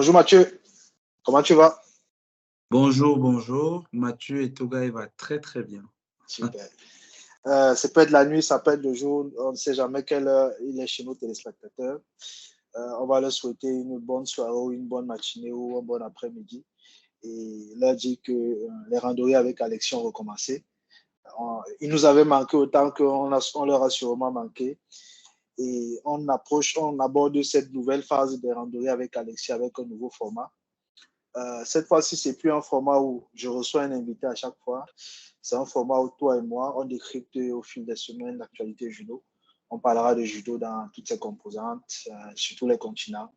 Bonjour Mathieu, comment tu vas? Bonjour, bonjour. Mathieu et Toga, il va très très bien. Super. Ça peut être la nuit, ça peut être le jour, on ne sait jamais quelle heure il est chez nos téléspectateurs. On va leur souhaiter une bonne soirée ou une bonne matinée ou un bon après-midi et leur dire que les randonnées avec Alexis ont recommencé. Ils nous avaient manqué autant on leur a sûrement manqué. Et on aborde cette nouvelle phase des randonnées avec Alexis avec un nouveau format. Cette fois-ci, c'est plus un format où je reçois un invité à chaque fois. C'est un format où toi et moi, on décrypte au fil des semaines l'actualité judo. On parlera de judo dans toutes ses composantes, sur tous les continents.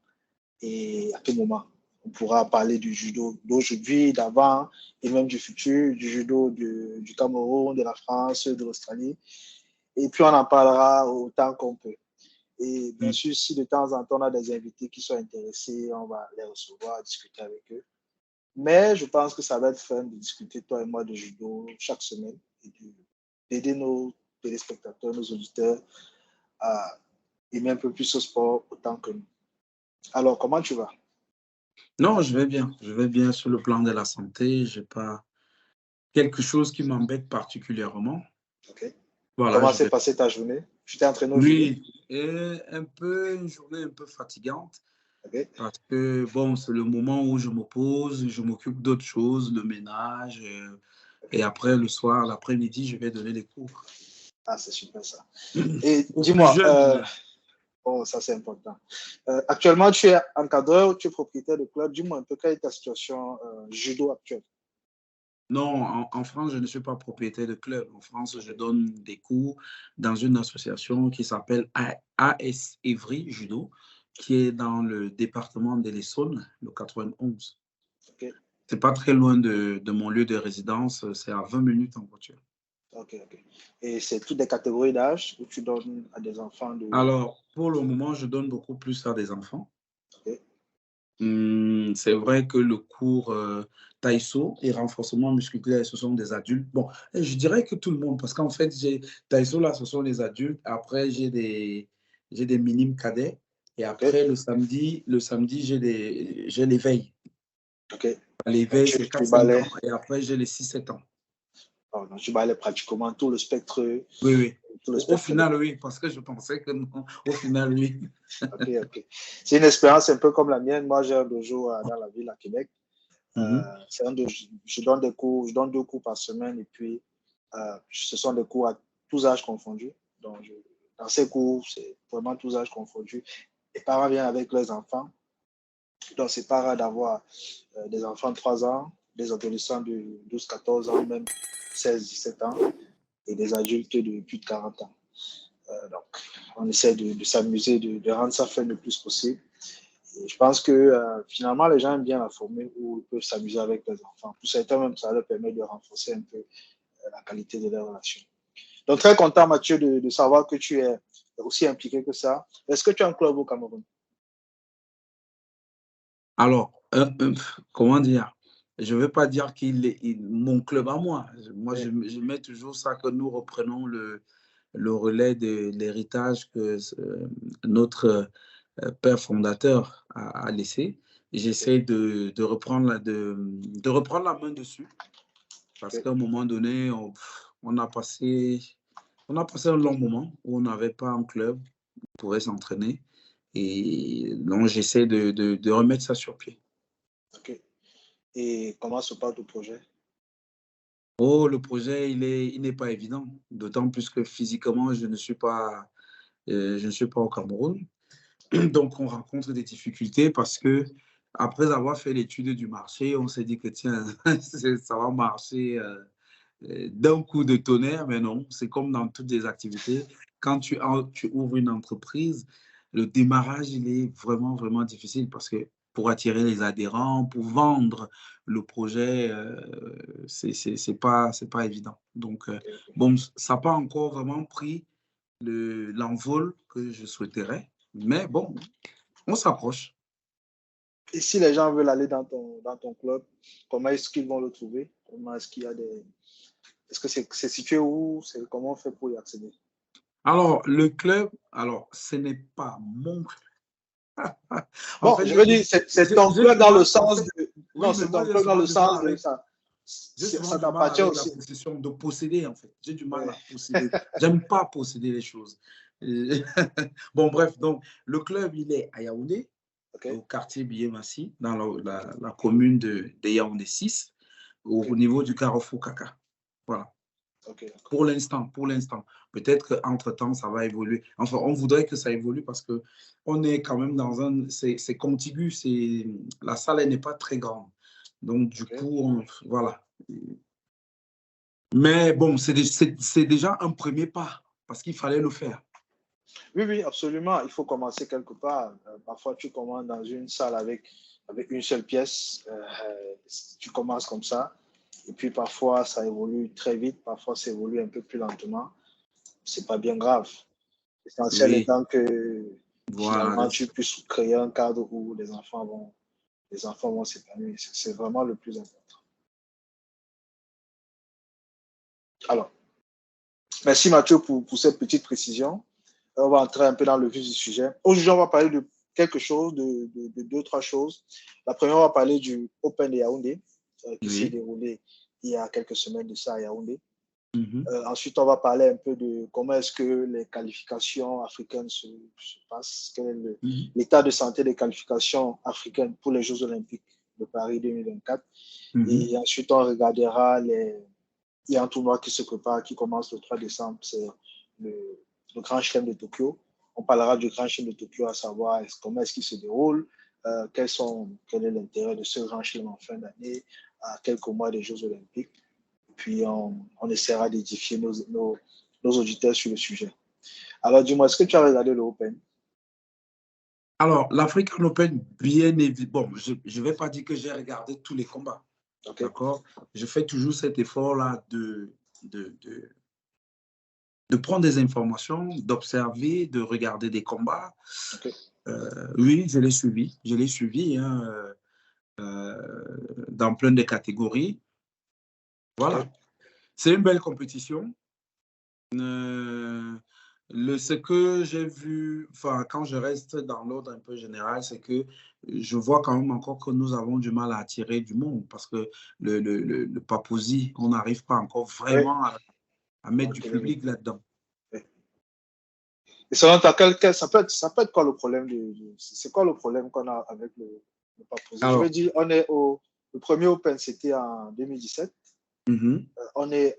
Et à tout moment, on pourra parler du judo d'aujourd'hui, d'avant, et même du futur, du judo du Cameroun, de la France, de l'Australie. Et puis, on en parlera autant qu'on peut. Et bien Mm. sûr, si de temps en temps, on a des invités qui sont intéressés, on va les recevoir, discuter avec eux. Mais je pense que ça va être fun de discuter, toi et moi, de judo chaque semaine et d'aider nos téléspectateurs, nos auditeurs à aimer un peu plus au sport autant que nous. Alors, comment tu vas? Non, je vais bien. Je vais bien sur le plan de la santé. Je n'ai pas quelque chose qui m'embête particulièrement. Okay. Voilà, Comment je s'est vais. passée ta journée? Tu t'es entraîné aujourd'hui? Oui, et un peu, une journée un peu fatigante Okay. parce que, bon, c'est le moment où je me pose, je m'occupe d'autres choses, le ménage, et Okay. après, le soir, l'après-midi, je vais donner des cours. Ah, c'est super ça. Et Aux plus dis-moi, jeunes. oh, ça c'est important. Actuellement, tu es encadreur ou tu es propriétaire de club. Dis-moi un peu quelle est ta situation judo actuelle. Non, en France, je ne suis pas propriétaire de club. En France, je donne des cours dans une association qui s'appelle AS Évry Judo, qui est dans le département de l'Essonne, le 91. Okay. C'est pas très loin de mon lieu de résidence, c'est à 20 minutes en voiture. Ok, ok. Et c'est toutes des catégories d'âge où tu donnes à des enfants de. Alors, pour le moment, je donne beaucoup plus à des enfants. Ok, C'est vrai que le cours Taïso et renforcement musculaire, ce sont des adultes. Bon, je dirais que tout le monde, parce qu'en fait, Taïso, là, ce sont les adultes. Après, j'ai des minimes cadets. Et ok, après, le samedi j'ai l'éveil. ok. Donc, L'éveil, c'est tu 4-5 balais, ans. Et après, j'ai les 6-7 ans. oh, donc, tu balais pratiquement Oui, oui. tout le Au spectre des final, cours. oui, parce que je pensais que non. Au final, oui. Ok, ok. C'est une expérience un peu comme la mienne. Moi, j'ai un dojo dans la ville à Québec. Mhm. C'est un dojo, je donne des cours, je donne 2 cours par semaine et puis ce sont des cours à tous âges confondus. Donc, dans ces cours, c'est vraiment tous âges confondus. Les parents viennent avec leurs enfants. Donc, c'est pas rare d'avoir des enfants de 3 ans, des adolescents de 12-14 ans, même 16-17 ans, et des adultes de plus de 40 ans. Donc, on essaie de s'amuser, de rendre ça fun le plus possible. Et je pense que finalement, les gens aiment bien la formule où ils peuvent s'amuser avec les enfants. Pour certains, même, ça leur permet de renforcer un peu la qualité de leur relation. Donc, très content, Mathieu, de savoir que tu es aussi impliqué que ça. Est-ce que tu as un club au Cameroun? Alors, comment dire? Je ne veux pas dire mon club à moi. Moi, Oui. je mets toujours ça que nous reprenons le relais de l'héritage que notre père fondateur a laissé. Okay. J'essaie de reprendre de reprendre la main dessus parce Okay. qu'à un moment donné, on a passé, on a passé un long moment où on n'avait pas un club pour pouvait s'entraîner. Et donc, j'essaie de remettre ça sur pied. Okay. Et comment se passe le projet? Oh, le projet, il n'est pas évident, d'autant plus que physiquement, je ne suis pas au Cameroun. Donc, on rencontre des difficultés parce que après avoir fait l'étude du marché, on s'est dit que tiens, ça va marcher d'un coup de tonnerre, mais non, c'est comme dans toutes les activités. Quand tu ouvres une entreprise, le démarrage, il est vraiment, vraiment difficile parce que pour attirer les adhérents, pour vendre le projet, c'est pas évident. Donc, Okay, okay. bon, ça n'a pas encore vraiment pris l'envol que je souhaiterais, mais bon, on s'approche. Et si les gens veulent aller dans ton club, comment est-ce qu'ils vont le trouver? Comment est-ce qu'il y a des. Est-ce que c'est situé où? Comment on fait pour y accéder? Alors, le club, alors, ce n'est pas mon club. En Bon, fait, je veux dire, c'est ton j'ai club du dans le mal, en sens fait, de. oui, Non, mais c'est moi, ton club dans le sens de ça. j'ai souvent Ça du mal t'appartient avec la aussi. possession, de posséder, en fait. J'ai du mal Ouais. à posséder. J'aime pas posséder les choses. Bon, bref, donc, le club, il est à Yaoundé, OK. au quartier Biémassi, dans la commune de Yaoundé 6, au OK. niveau du carrefour Kaka. Voilà. OK, d'accord. Pour l'instant, pour l'instant. Peut-être qu'entre-temps, ça va évoluer. Enfin, on voudrait que ça évolue parce que on est quand même dans un... C'est contigu, la salle, elle n'est pas très grande. Donc, du OK. coup, voilà. Mais bon, c'est déjà un premier pas parce qu'il fallait le faire. Oui, oui, absolument. Il faut commencer quelque part. Parfois, tu commences dans une salle avec une seule pièce. Tu commences comme ça. Et puis, parfois, ça évolue très vite. Parfois, ça évolue un peu plus lentement. C'est pas bien grave. L'essentiel Oui, étant que voilà. finalement, tu puisses créer un cadre où les enfants vont s'épanouir. C'est vraiment le plus important. Alors, merci Mathieu pour cette petite précision. On va entrer un peu dans le vif du sujet. Aujourd'hui, on va parler de quelque chose, de deux, trois choses. La première, on va parler du Open de Yaoundé, qui s'est Oui. déroulé il y a quelques semaines de ça à Yaoundé. Mhm. Ensuite, on va parler un peu de comment est-ce que les qualifications africaines se passent, quel est Mhm. l'état de santé des qualifications africaines pour les Jeux Olympiques de Paris 2024. Mhm. Et ensuite, on regardera il y a un tournoi qui se prépare, qui commence le 3 décembre, c'est le Grand Chelem de Tokyo. On parlera du Grand Chelem de Tokyo, à savoir comment est-ce qu'il se déroule, quel est l'intérêt de ce Grand Chelem en fin d'année, à quelques mois des Jeux Olympiques. Puis on essaiera d'édifier nos auditeurs sur le sujet. Alors dis-moi, est-ce que tu as regardé l'Open? Alors, l'African Open, bien évidemment, bon, je ne vais pas dire que j'ai regardé tous les combats. Ok. D'accord? Je fais toujours cet effort-là de, de, de prendre des informations, d'observer, de regarder des combats. Ok. Oui, je l'ai suivi. Je l'ai suivi hein, dans plein de catégories. Ok. Voilà. C'est une belle compétition. Ce que j'ai vu, enfin, quand je reste dans l'ordre un peu général, c'est que je vois quand même encore que nous avons du mal à attirer du monde parce que le Papousie, on n'arrive pas encore Oui. vraiment à mettre Bon, du télévision. public là-dedans. Oui. Et selon toi, ça peut être quoi le problème c'est quoi le problème qu'on a avec le Papousie? Je veux Alors, dire, le premier Open, c'était en 2017. On est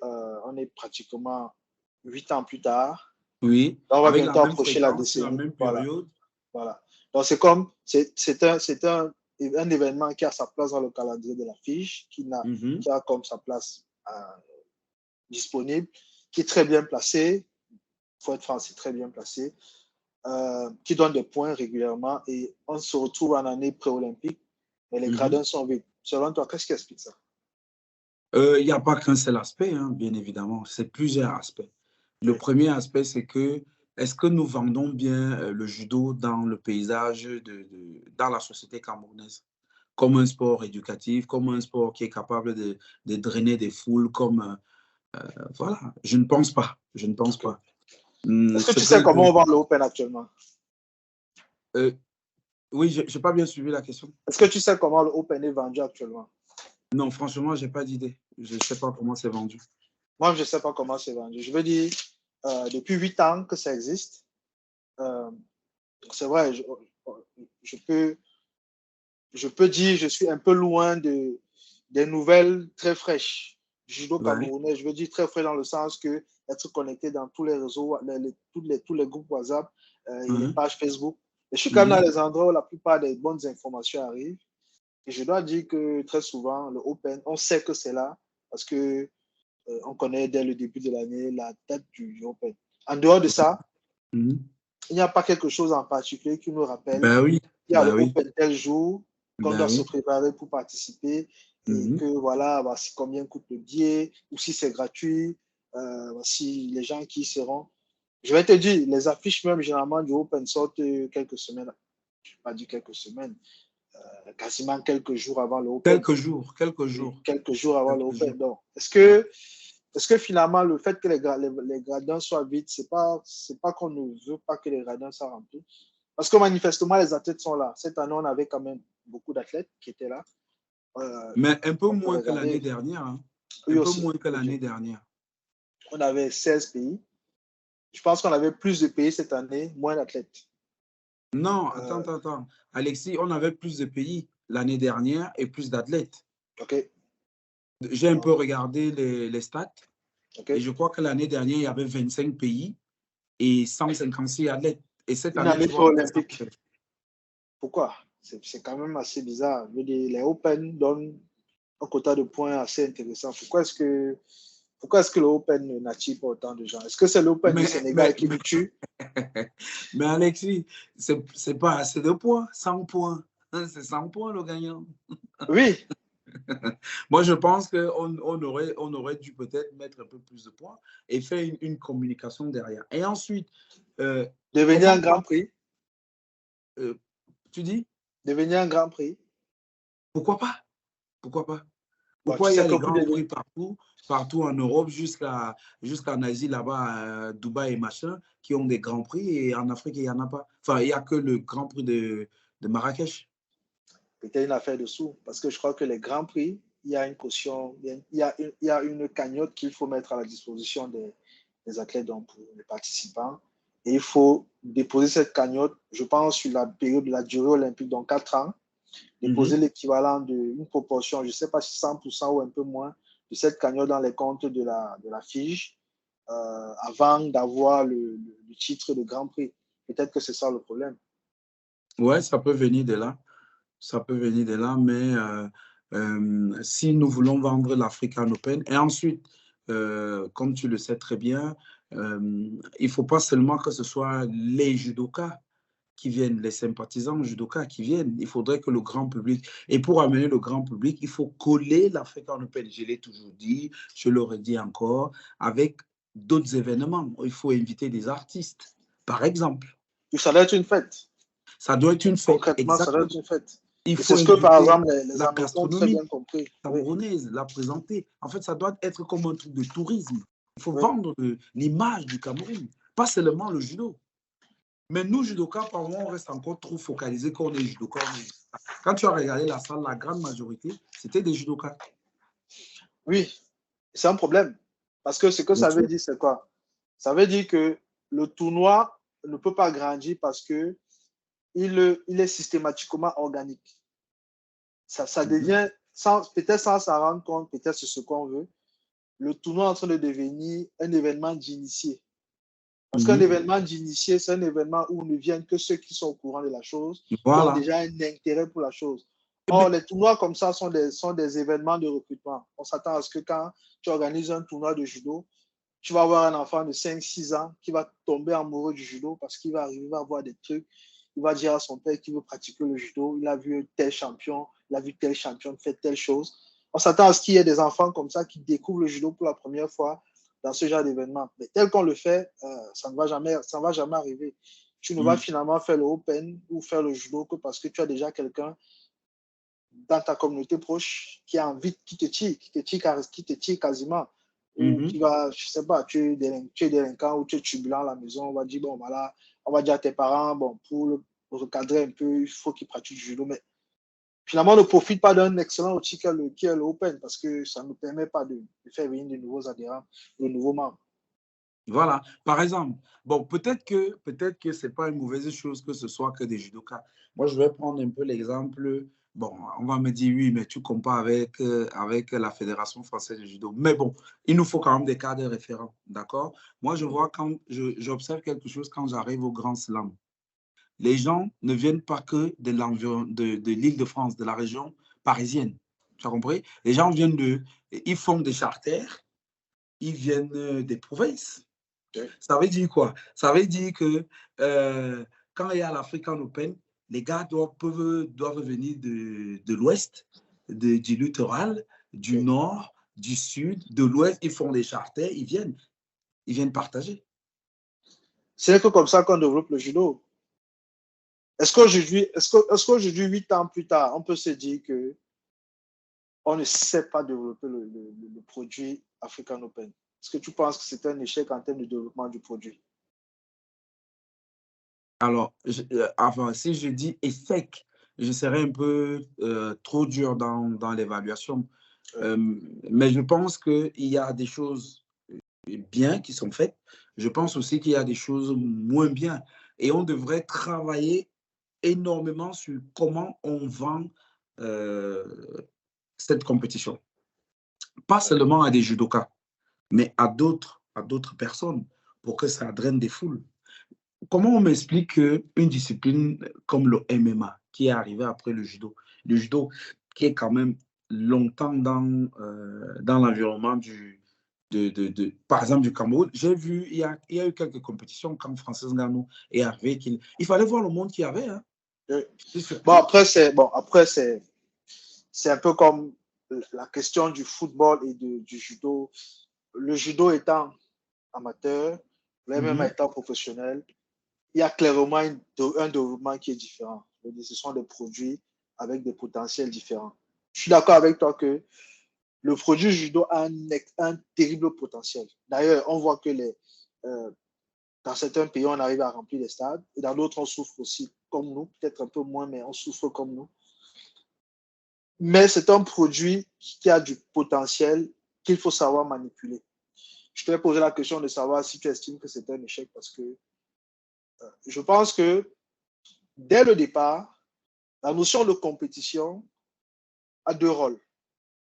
pratiquement 8 ans plus tard. oui, Là, on va avec la bientôt même approcher la fréquence, sur la décennie. même Voilà. période. Voilà. Donc, c'est comme, c'est un événement qui a sa place dans le calendrier de la FIGE, qui a comme sa place disponible, qui est très bien placé. Il faut être franc, c'est très bien placé. Qui donne des points régulièrement et on se retrouve en année pré-olympique, mais les gradins sont vides. Selon toi, qu'est-ce qui explique ça? Il n'y a pas qu'un seul aspect, hein, bien évidemment, c'est plusieurs aspects. Le Oui. premier aspect, c'est que est-ce que nous vendons bien le judo dans le paysage, dans la société camerounaise, comme un sport éducatif, comme un sport qui est capable de drainer des foules, comme voilà, je ne pense pas, je ne pense Okay. pas. Est-ce que Ce tu sais que comment on vend le Open actuellement? euh, oui, je n'ai pas bien suivi la question. Est-ce que tu sais comment le Open est vendu actuellement? Non, franchement, je n'ai pas d'idée. Je ne sais pas comment c'est vendu. Moi, je ne sais pas comment c'est vendu. Je veux dire, depuis 8 ans que ça existe, euh, c'est vrai, je peux, je peux dire, je suis un peu loin des nouvelles très fraîches du judo Ouais. camerounais. Je veux dire très frais dans le sens que être connecté dans tous les réseaux, tous les groupes WhatsApp et les pages Facebook. Et je suis quand même dans les endroits où la plupart des bonnes informations arrivent. Et je dois dire que très souvent, le Open, on sait que c'est là parce que on connaît dès le début de l'année la date du Open. En dehors de ça, il n'y a pas quelque chose en particulier qui nous rappelle Ben oui, qu'il y a le ben oui, Open tel jour, qu'on ben doit se oui. préparer pour participer et que voilà, voici combien coûte le billet ou si c'est gratuit, voici les gens qui y seront. Je vais te dire, les affiches même généralement du Open sortent quelques semaines, je ne vais pas dire quelques semaines, quasiment quelques jours avant le Open. Quelques jours, quelques Oui, jours, quelques jours avant le quelques jours. Open. Donc, est-ce que finalement, le fait que les gradins soient vides, c'est pas qu'on ne veut pas que les gradins soient remplis? Parce que manifestement, les athlètes sont là. Cette année, on avait quand même beaucoup d'athlètes qui étaient là. Mais un peu On peut moins que l'année regarder. dernière. Hein. Oui Un peu aussi. moins que l'année dernière. On avait 16 pays. Je pense qu'on avait plus de pays cette année, moins d'athlètes. Non, attends. Alexis, on avait plus de pays l'année dernière et plus d'athlètes. OK. J'ai un peu regardé les stats et OK. je crois que l'année dernière, il y avait 25 pays et 156 athlètes. Et cette Une année, année tu vois, olympique. Pourquoi? C'est quand même assez bizarre. Je veux dire, les Open donnent un quota de points assez intéressant. Pourquoi est-ce que le Open n'attire pas autant de gens? Est-ce que c'est l'Open du Sénégal qui nous tue? Mais Alexis, c'est pas assez de points, 100 points. C'est 100 points le gagnant. Oui. Moi, je pense on aurait dû peut-être mettre un peu plus de points et faire une communication derrière. Et ensuite, Devenir un grand prix. Tu dis? Devenir un grand prix. Pourquoi pas? Pourquoi pas? Bon, tu Pourquoi il y sais a que les pour grands prix devenir... partout en Europe jusqu'en Asie, là-bas, Dubaï et machin, qui ont des grands prix et en Afrique, il n'y en a pas. Enfin, il n'y a que le grand prix de Marrakech. Peut-être une affaire de sous. Parce que je crois que les grands prix, il y a une caution, il y a une cagnotte qu'il faut mettre à la disposition des athlètes, donc pour les participants. Et il faut déposer cette cagnotte, je pense, sur la période de la durée olympique, donc 4 ans, déposer l'équivalent d'une proportion, je ne sais pas si 100% ou un peu moins, de cette cagnotte dans les comptes de la FIGE avant d'avoir le titre de Grand Prix. Peut-être que c'est ça le problème. Ouais, ça peut venir de là. Ça peut venir de là, mais si nous voulons vendre l'African Open, et ensuite, comme tu le sais très bien, il ne faut pas seulement que ce soit les judokas qui viennent, les sympathisants judokas qui viennent. Il faudrait que le grand public, et pour amener le grand public, il faut coller l'African Open, je l'ai toujours dit, je l'aurais dit encore, avec d'autres événements. Il faut inviter des artistes, par exemple. Ça doit être une fête. Ça doit être une fête, Concrètement, ça doit exactement. être une fête. Il Et c'est faut ce que, par inviter exemple, les la Américains ont très gastronomie bien compris. Oui, camerounaise, la présenter. En fait, ça doit être comme un truc de tourisme. Il faut oui. vendre l'image du Cameroun, pas seulement le judo. Mais nous, judokas, par moment, on reste encore trop focalisé qu'on est judokas. Quand tu as regardé la salle, la grande majorité, c'était des judokas. Oui, c'est un problème. Parce que ce que Bien ça veut sûr. dire, c'est quoi? Ça veut dire que le tournoi ne peut pas grandir parce que il est systématiquement organique. Ça devient, peut-être sans s'en rendre compte, peut-être c'est ce qu'on veut, le tournoi est en train de devenir un événement d'initié. Parce qu'un événement d'initié, c'est un événement où ne viennent que ceux qui sont au courant de la chose, qui ont Voilà. déjà un intérêt pour la chose. Or, Mais, les tournois comme ça sont des événements de recrutement. On s'attend à ce que quand tu organises un tournoi de judo, tu vas avoir un enfant de 5-6 ans qui va tomber amoureux du judo parce qu'il va arriver à voir des trucs. Il va dire à son père qu'il veut pratiquer le judo. Il a vu tel champion, il a vu tel champion faire telle chose. On s'attend à ce qu'il y ait des enfants comme ça qui découvrent le judo pour la première fois dans ce genre d'événement. Mais tel qu'on le fait, ça ne va jamais arriver. Tu ne vas finalement faire le Open ou faire le judo que parce que tu as déjà quelqu'un dans ta communauté proche qui a envie, qui te tire quasiment. Ou qui va, je sais pas, tu es délinquant ou tu es turbulent à la maison, on va dire, bon, voilà, on va dire à tes parents, bon, pour le recadrer un peu, il faut qu'ils pratiquent du judo. Mais finalement, on ne profite pas d'un excellent outil qui est le Open parce que ça ne nous permet pas de faire venir de nouveaux adhérents, de nouveaux membres. voilà. Par exemple, bon, peut-être que c'est pas une mauvaise chose que ce soit que des judokas. Moi, je vais prendre un peu l'exemple. Bon, on va me dire, oui, mais tu compares avec la Fédération française de judo. Mais bon, il nous faut quand même des cas de référents, d'accord? Moi, je vois quand j'observe quelque chose quand j'arrive au Grand Slam. Les gens ne viennent pas que de l'Île-de-France, de la région parisienne. Tu as compris? Les gens ils font des charters, ils viennent des provinces. Ça veut dire quoi? Ça veut dire que quand il y a l'African Open, les gars doivent venir de l'Ouest, du littoral, du Oui. Nord, du Sud, de l'Ouest. Ils font des charters, ils viennent partager. C'est que comme ça qu'on développe le judo. Est-ce qu'aujourd'hui, 8 ans plus tard, on peut se dire que on ne sait pas développer le produit African Open? Est-ce que tu penses que c'est un échec en termes de développement du produit? Alors, enfin, si je dis échec, je serais un peu trop dur dans l'évaluation. Ouais. Euh, mais je pense qu'il y a des choses bien qui sont faites. Je pense aussi qu'il y a des choses moins bien. Et on devrait travailler énormément sur comment on vend euh, cette compétition. Pas Ouais. seulement à des judokas, mais à d'autres personnes pour que ça draine des foules. Comment on m'explique qu'une discipline comme le MMA, qui est arrivée après le judo qui est quand même longtemps dans l'environnement par exemple, du Cameroun, j'ai vu, il y a eu quelques compétitions quand Francis Ngannou est arrivé, il fallait voir le monde qu'il y avait. Hein. Ouais. C'est Bon, surpris. après, c'est un peu comme la question du football et du judo. Le judo étant amateur, le MMA étant professionnel, il y a clairement un développement qui est différent. Ce sont des produits avec des potentiels différents. Je suis d'accord avec toi que le produit judo a un terrible potentiel. D'ailleurs, on voit que dans certains pays, on arrive à remplir les stades et dans d'autres, on souffre aussi comme nous, peut-être un peu moins, mais on souffre comme nous. Mais c'est un produit qui a du potentiel qu'il faut savoir manipuler. Je t'ai posé la question de savoir si tu estimes que c'est un échec parce que je pense que dès le départ, la notion de compétition a deux rôles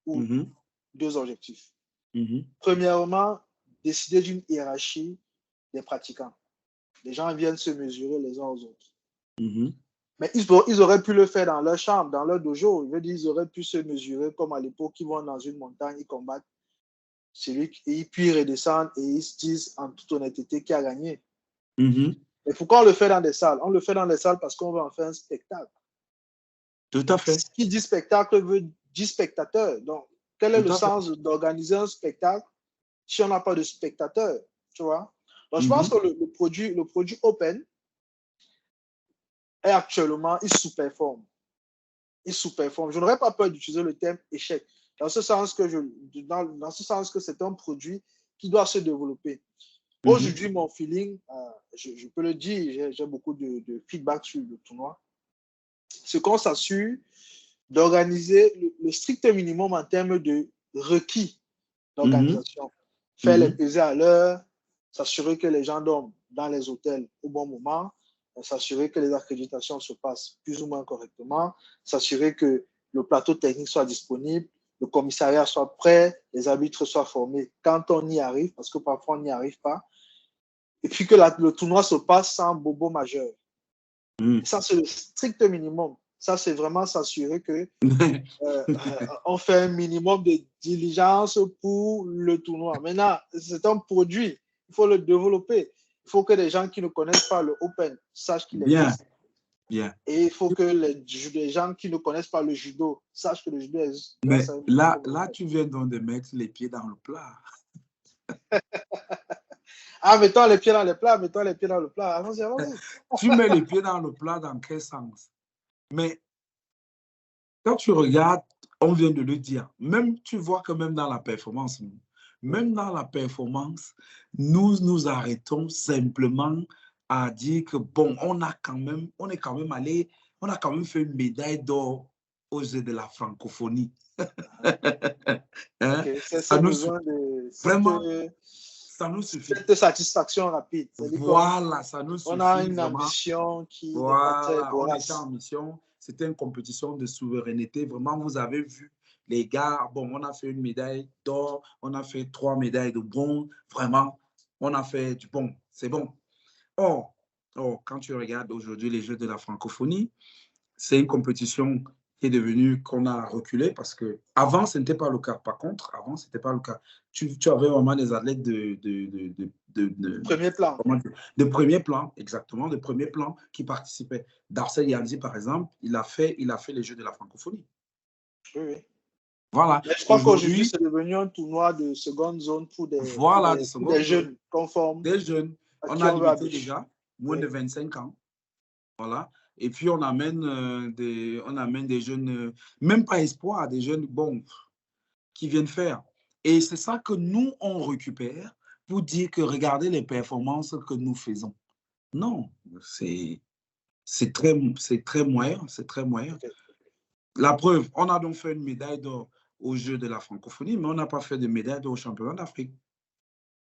ou Mhm, deux objectifs. mhm, Premièrement, décider d'une hiérarchie des pratiquants. Les gens viennent se mesurer les uns aux autres. mhm, Mais ils auraient pu le faire dans leur chambre, dans leur dojo. Je veux dire, ils auraient pu se mesurer comme à l'époque, ils vont dans une montagne, ils combattent celui et puis ils redescendent et ils se disent en toute honnêteté qui a gagné. mhm. Mais pourquoi on le fait dans des salles? On le fait dans des salles parce qu'on veut en faire un spectacle. Tout à fait. Qui dit spectacle veut dire spectateur. Donc, quel est Tout le à fait. sens d'organiser un spectacle si on n'a pas de spectateurs? Tu vois? Donc, je pense Mhm, que le produit Open est actuellement, il sous-performe. Il sous-performe. Je n'aurais pas peur d'utiliser le terme échec. Dans ce sens que dans ce sens que c'est un produit qui doit se développer. mhm, Aujourd'hui, mon feeling, je peux le dire, j'ai beaucoup de feedback sur le tournoi. C'est qu'on s'assure d'organiser le strict minimum en termes de requis mhm, d'organisation. Faire les mhm, pesées à l'heure, s'assurer que les gens dorment dans les hôtels au bon moment, s'assurer que les accréditations se passent plus ou moins correctement, s'assurer que le plateau technique soit disponible, le commissariat soit prêt, les arbitres soient formés quand on y arrive, parce que parfois on n'y arrive pas, et puis que le tournoi se passe sans bobo majeur. mhm. Ça, c'est le strict minimum. Ça, c'est vraiment s'assurer que on fait un minimum de diligence pour le tournoi. Maintenant, c'est un produit. Il faut le développer. Il faut que les gens qui ne connaissent pas le Open sachent qu'il Bien, existe. bien. Et il faut que les gens qui ne connaissent pas le judo sachent que le judo existe grâce Mais à un outil là, comme là, l'Open. tu viens donc de mettre les pieds dans le plat. Ah, mettons les pieds dans le plat, mettons les pieds dans le plat. Allons-y, allons-y. Tu mets les pieds dans le plat dans quel sens? Mais quand tu regardes, on vient de le dire, même tu vois que même dans la performance, même dans la performance, nous nous arrêtons simplement à dire que bon, on est quand même allé, on a quand même fait une médaille d'or aux Jeux de la francophonie. Hein? Okay. C'est ce Ça nous, besoin de vraiment, ça nous suffit. cette satisfaction rapide. C'est-à-dire qu'on Voilà, ça nous on a suffit une vraiment. ambition qui n'est pas très Voilà, on était en vorace. mission. C'était une compétition de souveraineté. Vraiment, vous avez vu les gars. Bon, on a fait une médaille d'or, on a fait 3 médailles de bronze. Vraiment, on a fait du bon. C'est bon. Or, quand tu regardes aujourd'hui les Jeux de la francophonie, c'est une compétition qui est devenue, qu'on a reculé parce que avant, ce n'était pas le cas. Par contre, avant, ce n'était pas le cas. Tu avais vraiment des athlètes Premier plan. de premier plan, exactement, de premier plan qui participaient. Darcel Yanzi, par exemple, il a fait les Jeux de la francophonie. Oui, oui. Voilà. Mais je crois qu'aujourd'hui, Aujourd'hui, c'est devenu un tournoi de seconde zone voilà, de pour des seconde zone, jeunes conformes des jeunes. à On qui a on veut limité habituer. déjà, moins Oui. de 25 ans. Voilà. Et puis, on amène des jeunes, même pas espoir, des jeunes, bon, qui viennent faire. Et c'est ça que nous, on récupère pour dire que regardez les performances que nous faisons. Non, c'est très moyen, c'est très moyen. Ok. La preuve, on a donc fait une médaille d'or aux Jeux de la francophonie, mais on n'a pas fait de médaille d'or au championnat d'Afrique.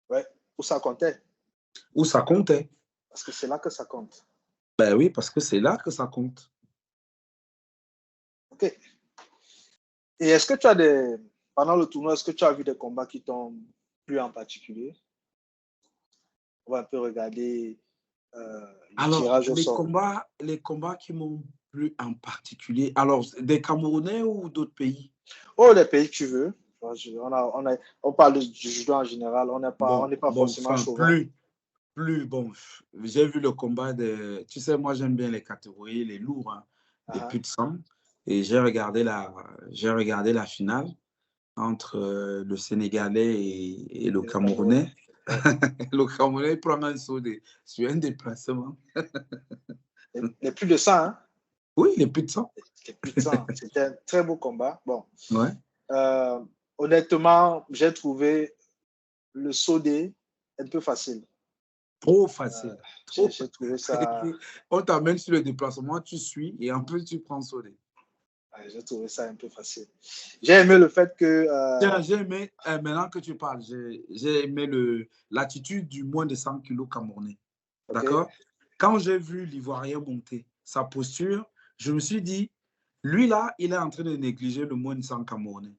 Ouais, où ça comptait. Où ça comptait. Parce que c'est là que ça compte. Ben oui, parce que c'est là que ça compte. Ok. Et est-ce que pendant le tournoi, est-ce que tu as vu des combats qui t'ont plu en particulier? On va un peu regarder le Alors, tirage au sort. les combats qui m'ont plu en particulier, alors, des Camerounais ou d'autres pays? Oh, les pays que tu veux. On parle du judo en général. On n'est Bon, pas forcément enfin, chauvin. bon, j'ai vu le combat de, tu sais, moi j'aime bien les catégories, les lourds, hein, des plus de 100, et j'ai regardé la finale entre le Sénégalais et le Camerounais. Ouais. Le Camerounais prend un saut sur un déplacement. Les plus de 100, hein? Oui, les plus de 100. Les plus de 100. C'était un très beau combat. Bon. Ouais. Honnêtement, j'ai trouvé le saut un peu facile. Trop facile. J'ai trouvé ça. On t'amène sur le déplacement, tu suis et en plus tu prends Sodé. J'ai trouvé ça un peu facile. J'ai aimé le fait que. J'ai aimé, maintenant que tu parles, j'ai aimé l'attitude du moins de 100 kilos camerounais. Okay. D'accord? Quand j'ai vu l'Ivoirien monter, sa posture, je me suis dit, lui là, il est en train de négliger le moins de 100 camerounais.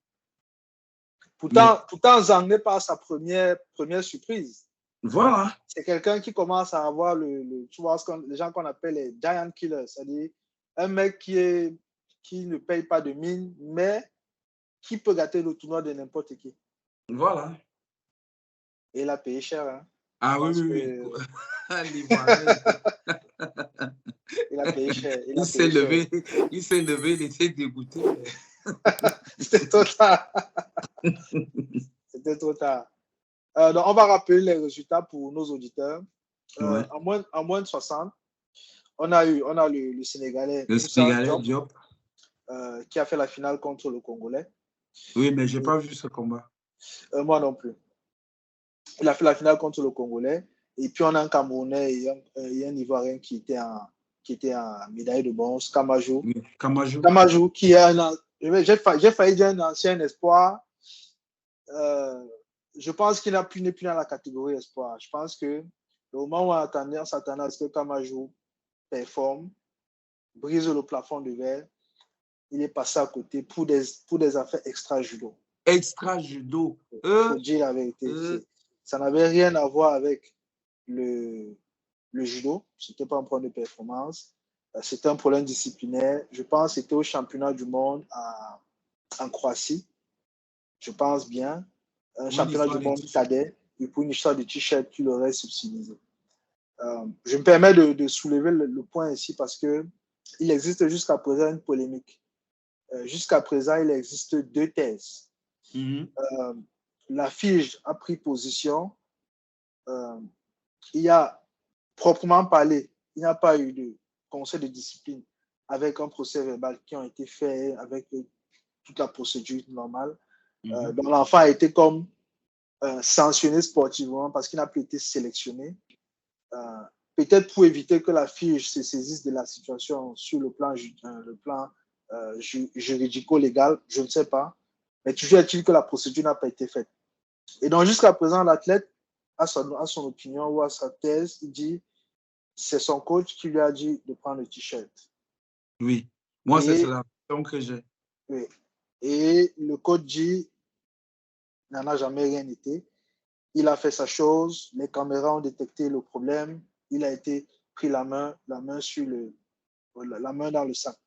Pourtant, Zhang n'est pas sa première surprise. Voilà. C'est quelqu'un qui commence à avoir tu vois, les gens qu'on appelle les giant killers, c'est-à-dire un mec qui ne paye pas de mine, mais qui peut gâter le tournoi de n'importe qui. Voilà. Et il a payé cher. Hein. Ah oui, oui, oui. L'Ivoirien. Il a payé cher. Il s'est levé, il était dégoûté. C'était trop tard. C'était trop tard. Donc, on va rappeler les résultats pour nos auditeurs. Ouais. En moins de 60, on a le Sénégalais, Le Sénégalais Diop, qui a fait la finale contre le Congolais. Oui, mais je n'ai pas vu ce combat. Moi non plus. Il a fait la finale contre le Congolais. Et puis, on a un Camerounais et un Ivoirien qui était en médaille de bronze, Kamajou. Oui, Kamajou. Kamajou, qui est j'ai failli dire un ancien espoir. Je pense qu'il n'est plus dans la catégorie espoir. Je pense que au moment où on s'attendait à ce que Kamajou performe, brise le plafond de verre, il est passé à côté pour des affaires extra-judo. Extra-judo. Il faut dire la vérité. Ça n'avait rien à voir avec le judo. Ce n'était pas un problème de performance. C'était un problème disciplinaire. Je pense que c'était au championnat du monde en Croatie. Je pense bien. Un championnat du monde cadet. Et pour une histoire de t-shirt qui l'aurait subsidié. Je me permets de soulever le point ici parce qu'il existe jusqu'à présent une polémique. Jusqu'à présent, il existe deux thèses. La FIGE a pris position. Il y a proprement parlé, il n'y a pas eu de conseil de discipline avec un procès verbal qui a été fait avec toute la procédure normale. Donc l'enfant a été comme sanctionné sportivement parce qu'il n'a plus été sélectionné. Peut-être pour éviter que la FIGE se saisisse de la situation sur le plan juridico-légal, je ne sais pas. Mais toujours est-il que la procédure n'a pas été faite. Et donc, jusqu'à présent, l'athlète, à son opinion ou à sa thèse, il dit c'est son coach qui lui a dit de prendre le t-shirt. Oui, moi, c'est la question que j'ai. Oui. Et le coach dit n'en a jamais rien été. Il a fait sa chose, les caméras ont détecté le problème, il a été pris la main dans le sac.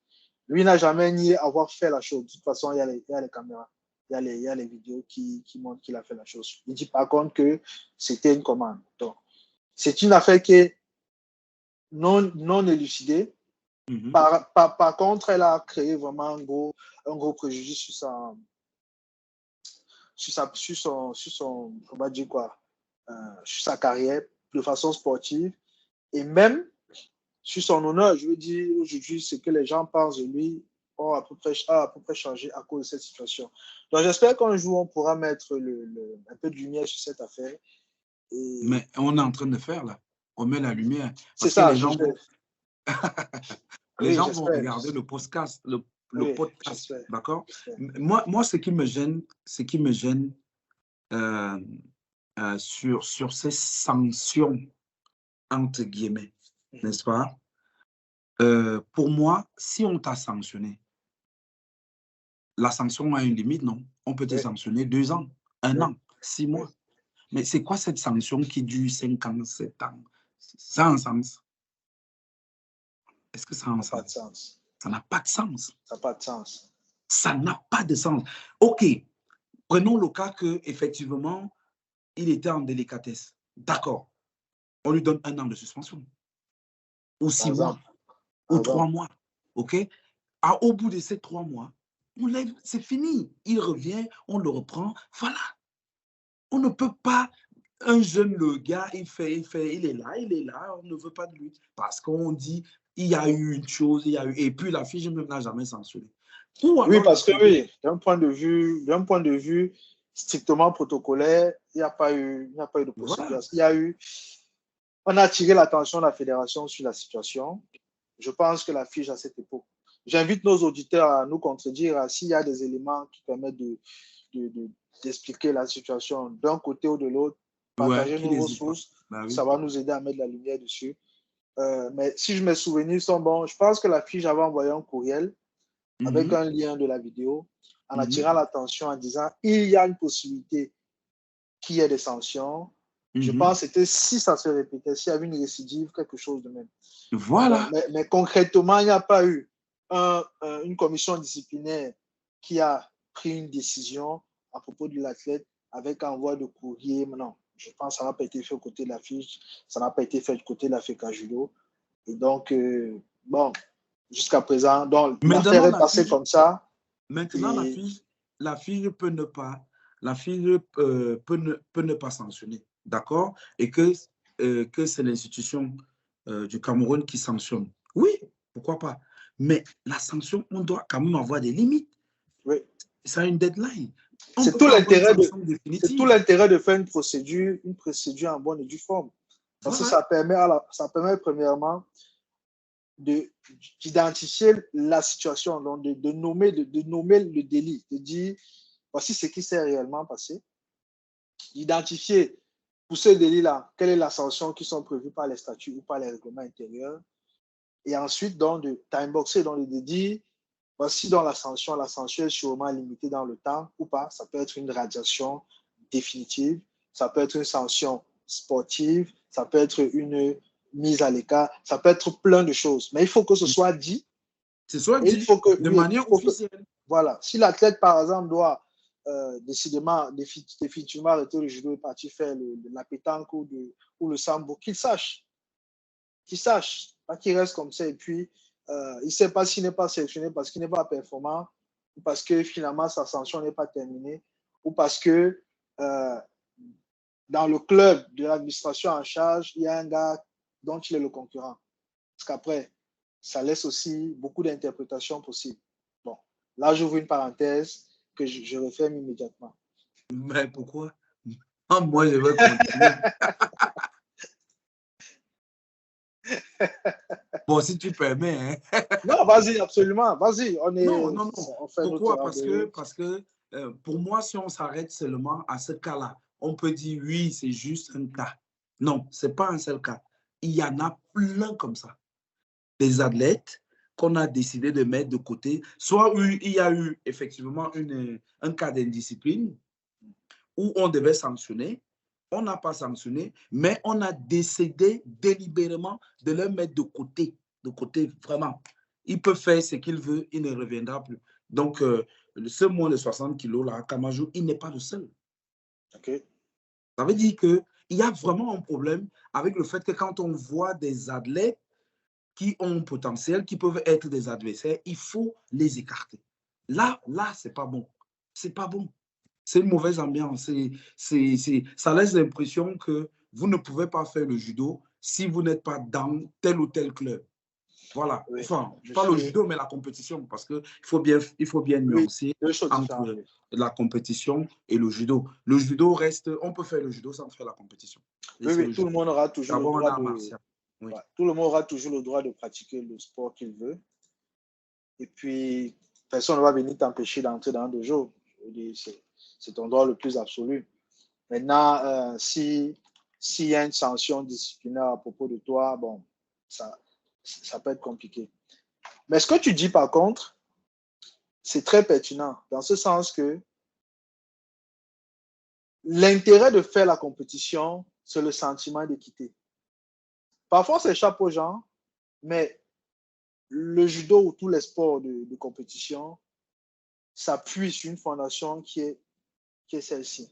Lui n'a jamais nié avoir fait la chose. De toute façon, il y a les caméras. Il y a les vidéos qui montrent qu'il a fait la chose. Il dit par contre que c'était une commande. Donc, c'est une affaire qui est non élucidée. Par contre, elle a créé vraiment un gros préjudice on va dire quoi, sur sa carrière de façon sportive et même sur son honneur. Je veux dire, aujourd'hui, ce que les gens pensent de lui a à peu près changé à cause de cette situation. Donc, j'espère qu'un jour, on pourra mettre un peu de lumière sur cette affaire. Mais on est en train de faire, là. on met la lumière. C'est Parce que ça, les gens vont, les oui, gens vont j'espère. regarder le podcast, le Oui, podcast, j'espère. d'accord? J'espère. Moi, ce qui me gêne, sur ces sanctions, entre guillemets, n'est-ce pas? Pour moi, si on t'a sanctionné, la sanction a une limite, non? On peut te Oui, sanctionner 2 ans, 1 oui, an, 6 oui. mois. Mais c'est quoi cette sanction qui dure 5 ans, 7 ans? Ça a un sens? Est-ce que ça a Ça un n'a pas de sens? sens. Ça n'a pas de sens. Ça n'a pas de sens. Ça n'a pas de sens. OK, prenons le cas que effectivement il était en délicatesse. D'accord, on lui donne 1 an de suspension, ou Par 6 mois, exemple, ou par 3 exemple. mois. OK? Au bout de ces 3 mois, c'est fini. Il revient, on le reprend. Voilà. On ne peut pas. Un jeune, le gars, il est là, on ne veut pas de lui. Parce qu'on dit, il y a eu une chose, et puis la fille même n'a jamais sanctionné. Ou Oui, alors la parce que fille. oui, d'un point de vue strictement protocolaire, il n'y a pas eu de procédure. Voilà. On a attiré l'attention de la fédération sur la situation. Je pense que la fiche à cette époque. J'invite nos auditeurs à nous contredire s'il y a des éléments qui permettent d'expliquer la situation d'un côté ou de l'autre. Ouais, Partagez qui nos n'hésite pas. sources. Bah Ça oui. va nous aider à mettre la lumière dessus. Mais si mes souvenirs sont bons, je pense que la fiche avait envoyé un courriel avec un lien de la vidéo en attirant l'attention en disant il y a une possibilité qu'il y ait des sanctions. Je pense que c'était si ça se répétait, s'il y avait une récidive, quelque chose de même. Voilà. Bon, mais concrètement, il n'y a pas eu une commission disciplinaire qui a pris une décision à propos de l'athlète avec envoi de courrier. Non, je pense que ça n'a pas été fait au côté de la fiche, ça n'a pas été fait du côté de la FECA Judo. Et donc, bon, jusqu'à présent, l'affaire est passée comme ça. Maintenant, la fille peut ne pas, peut ne pas sanctionner, d'accord? Et que c'est l'institution du Cameroun qui sanctionne. Oui, pourquoi pas? Mais la sanction, on doit quand même avoir des limites. Oui. Ça a une deadline. C'est tout l'intérêt de faire une procédure en bonne et due forme. Parce que ça permet premièrement d'identifier la situation, donc de nommer le délit, de dire voici ce qui s'est réellement passé, d'identifier pour ce délit-là quelle est la sanction qui sont prévues par les statuts ou par les règlements intérieurs, et ensuite donc de timeboxer, donc de dire voici dans la sanction est sûrement limitée dans le temps ou pas. Ça peut être une radiation définitive, ça peut être une sanction sportive, ça peut être une mise à l'écart, ça peut être plein de choses. Mais il faut que ce soit dit. De manière officielle. Voilà. Si l'athlète, par exemple, doit définitivement arrêter le judo et partir faire la pétanque ou le sambo, qu'il sache. Pas qu'il reste comme ça et puis il ne sait pas s'il n'est pas sélectionné parce qu'il n'est pas performant ou parce que finalement sa sanction n'est pas terminée ou parce que dans le club de l'administration en charge, il y a un gars dont il est le concurrent. Parce qu'après, ça laisse aussi beaucoup d'interprétations possibles. Bon, là, j'ouvre une parenthèse que je referme immédiatement. Mais pourquoi? Moi, je veux continuer. Bon, si tu permets. Hein. Non, vas-y, absolument. Vas-y, Non. On fait pourquoi? Parce que pour moi, si on s'arrête seulement à ce cas-là, on peut dire oui, c'est juste un cas. Non, ce n'est pas un seul cas. Il y en a plein comme ça. Des athlètes qu'on a décidé de mettre de côté. Soit il y a eu effectivement un cas d'indiscipline où on devait sanctionner. On n'a pas sanctionné, mais on a décidé délibérément de le mettre de côté vraiment. Il peut faire ce qu'il veut, il ne reviendra plus. Donc, ce moins de 60 kilos, là, Kamajou, il n'est pas le seul. Okay. Ça veut dire qu'il y a vraiment un problème avec le fait que quand on voit des athlètes qui ont un potentiel, qui peuvent être des adversaires, il faut les écarter. Là, c'est pas bon. C'est pas bon. C'est une mauvaise ambiance. Ça laisse l'impression que vous ne pouvez pas faire le judo si vous n'êtes pas dans tel ou tel club. Voilà. Oui, Enfin, pas le judo, mais la compétition, parce qu'il faut bien nuancer deux choses entre différentes. la compétition et le judo. Le judo reste, on peut faire le judo sans faire la compétition. Et Oui, c'est oui, le tout le judo. monde aura toujours le D'abord, un droit art de. martial. Oui. Ouais, tout le monde aura toujours le droit de pratiquer le sport qu'il veut. Et puis, personne ne va venir t'empêcher d'entrer dans un dojo. Je veux dire, c'est ton droit le plus absolu. Maintenant, s'il y a une sanction disciplinaire à propos de toi, bon, ça peut être compliqué. Mais ce que tu dis, par contre, c'est très pertinent, dans ce sens que l'intérêt de faire la compétition, c'est le sentiment d'équité. Parfois, ça échappe aux gens, mais le judo ou tous les sports de compétition s'appuient sur une fondation qui est celle-ci.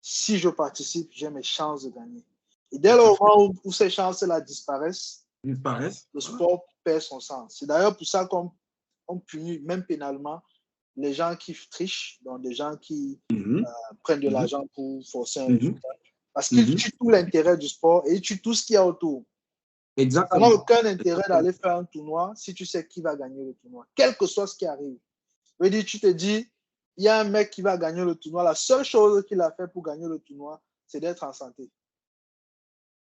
Si je participe, j'ai mes chances de gagner. Et dès le moment où ces chances-là disparaissent, le sport perd son sens. C'est d'ailleurs pour ça qu'on punit, même pénalement, les gens qui trichent, donc des gens qui prennent de l'argent pour forcer un résultat. Parce qu'ils tuent tout l'intérêt du sport et ils tuent tout ce qu'il y a autour. Exactement. Ça n'a aucun intérêt d'aller faire un tournoi si tu sais qui va gagner le tournoi, quel que soit ce qui arrive. Je veux dire, tu te dis, il y a un mec qui va gagner le tournoi, la seule chose qu'il a fait pour gagner le tournoi, c'est d'être en santé.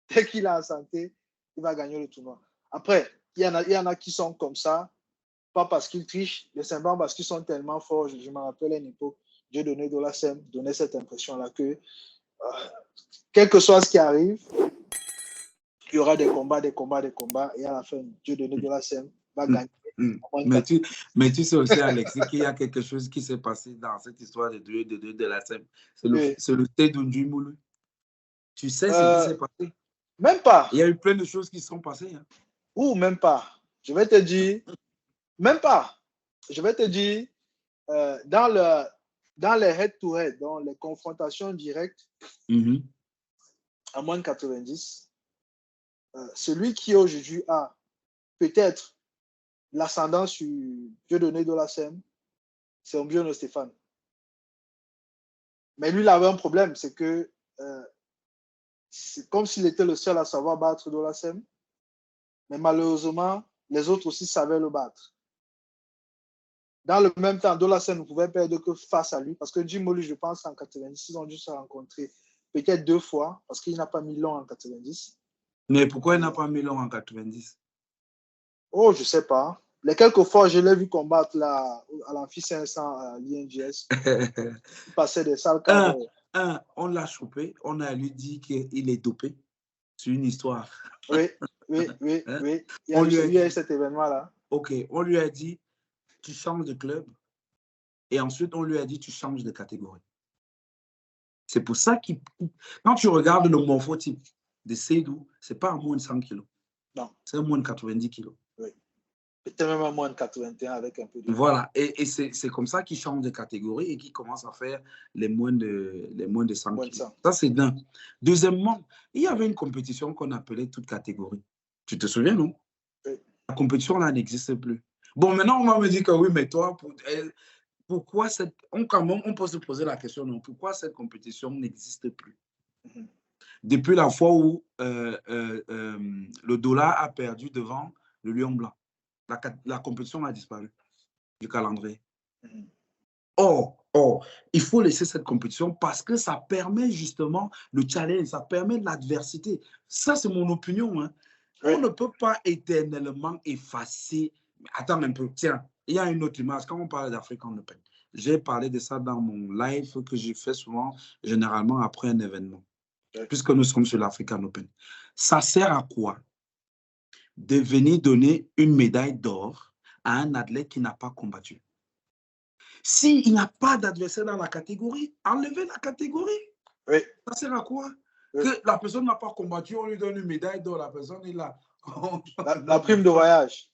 Dès qu'il est en santé, il va gagner le tournoi. Après, il y en a qui sont comme ça, pas parce qu'ils trichent, mais simplement parce qu'ils sont tellement forts. Je me rappelle à une époque, Dieudonné Dolassem donnait cette impression-là que, quel que soit ce qui arrive, il y aura des combats, et à la fin, Dieudonné Dolassem va gagner. Mais tu sais aussi, Alexis, qu'il y a quelque chose qui s'est passé dans cette histoire de la SEM. C'est le thé d'Undjimoulou. Tu sais ce qui s'est passé? Même pas. Il y a eu plein de choses qui sont passées. Hein. Ou même pas. Je vais te dire, même pas. Je vais te dire, dans les head-to-head, dans les confrontations directes, à moins de 90, celui qui aujourd'hui a peut-être l'ascendant sur Dieudonné Dolassem, c'est Ombiono Stéphane. Mais lui, il avait un problème, c'est que c'est comme s'il était le seul à savoir battre Dolassem, mais malheureusement, les autres aussi savaient le battre. Dans le même temps, Dolassem ne pouvait perdre que face à lui, parce que Jimoli, je pense, en 90, ils ont dû se rencontrer peut-être 2 fois, parce qu'il n'a pas mis long en 90. Mais pourquoi il n'a pas mis long en 90? Oh, je ne sais pas. Les quelques fois, je l'ai vu combattre là, à l'Amphi 500 à l'INGS. Il passait des sales cadres. On l'a chopé, on a lui dit qu'il est dopé. C'est une histoire. Oui. Il y a eu cet événement-là. Ok, on lui a dit, tu changes de club. Et ensuite, on lui a dit, tu changes de catégorie. C'est pour ça que quand tu regardes le morphotype de Seydou, ce n'est pas à moins de 100 kilos. Non. C'est à moins de 90 kilos. Oui. Peut-être même à moins de 81 avec un peu de... Voilà, et c'est comme ça qu'il change de catégorie et qu'il commence à faire les moins de 100 kilos. Ça, c'est d'un. Deuxièmement, il y avait une compétition qu'on appelait toute catégorie. Tu te souviens, non? Oui. La compétition, là, n'existe plus. Bon, maintenant, on va me dire que oui, mais toi, pourquoi on peut se poser la question, non? Pourquoi cette compétition n'existe plus? Depuis la fois où le dollar a perdu devant le lion blanc, la compétition a disparu du calendrier. Or, il faut laisser cette compétition parce que ça permet justement le challenge, ça permet l'adversité. Ça, c'est mon opinion. Hein. Oui. On ne peut pas éternellement effacer. Attends un peu, tiens, il y a une autre image. Quand on parle d'African Open, j'ai parlé de ça dans mon live que je fais souvent, généralement après un événement, puisque nous sommes sur l'African Open. Ça sert à quoi? De venir donner une médaille d'or à un athlète qui n'a pas combattu. S'il n'y a pas d'adversaire dans la catégorie, enlevez la catégorie. Oui. Ça sert à quoi? Oui. Que la personne n'a pas combattu, on lui donne une médaille d'or, la personne est là. La prime de voyage.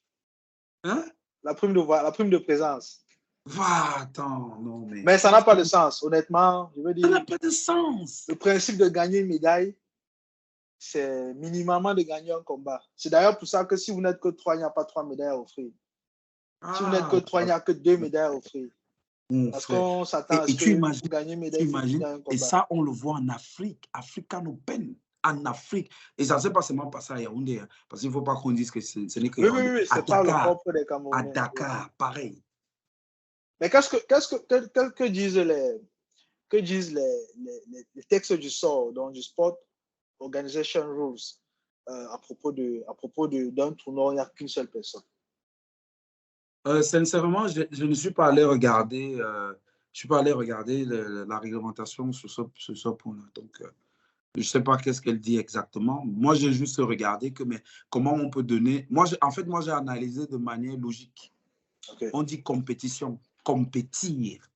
Hein? La prime de présence. Va-t'en, non mais ça n'a pas de sens, honnêtement. Je veux dire, ça n'a pas de sens. Le principe de gagner une médaille, c'est minimalement de gagner un combat. C'est d'ailleurs pour ça que si vous n'êtes que 3, il n'y a pas 3 médailles à offrir. Si vous n'êtes que 3, il n'y a que 2 médailles à offrir. Parce qu'on s'attend à ce que vous gagnez une médaille dans un combat. Et ça, on le voit en Afrique, African Open. en Afrique. Et ça ne s'est pas seulement passé à Yaoundé, hein, parce qu'il ne faut pas qu'on dise que ce n'est que Oui, Yaoundé. oui, oui, À c'est pas le Dakar, propre des Camerounais. à Dakar, pareil. Mais que disent les textes du sort, donc du Sport Organization Rules, à propos d'un tournoi où il n'y a qu'une seule personne? Sincèrement, je ne suis pas allé regarder, je suis pas allé regarder la réglementation sur ce point-là. Donc, je ne sais pas qu'est-ce qu'elle dit exactement. Moi, j'ai juste regardé mais comment on peut donner. En fait, moi, j'ai analysé de manière logique. Okay. On dit compétition, compétir.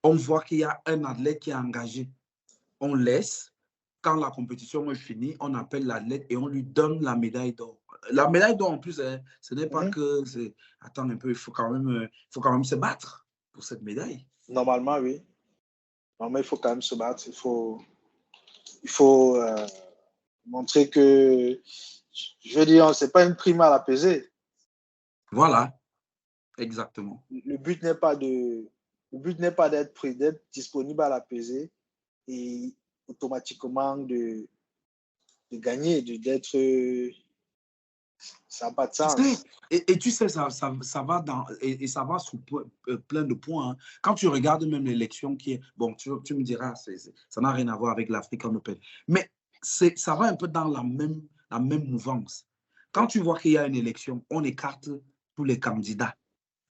On voit qu'il y a un athlète qui est engagé. On laisse. Quand la compétition est finie, on appelle l'athlète et on lui donne la médaille d'or. La médaille d'or, en plus, hein, ce n'est pas que... Attends un peu, il faut quand même se battre pour cette médaille. Normalement, oui. Normalement, il faut quand même se battre. Il faut montrer que, je veux dire, ce n'est pas une prime à la pesée. Voilà, exactement. Le but n'est pas d'être disponible à la pesée et automatiquement de gagner, d'être... Ça n'a pas de sens. Et tu sais, ça va ça va sous plein de points. Hein. Quand tu regardes même l'élection qui est... Bon, tu me diras, ça n'a rien à voir avec l'African Open. Mais ça va un peu dans la même mouvance. Quand tu vois qu'il y a une élection, on écarte tous les candidats.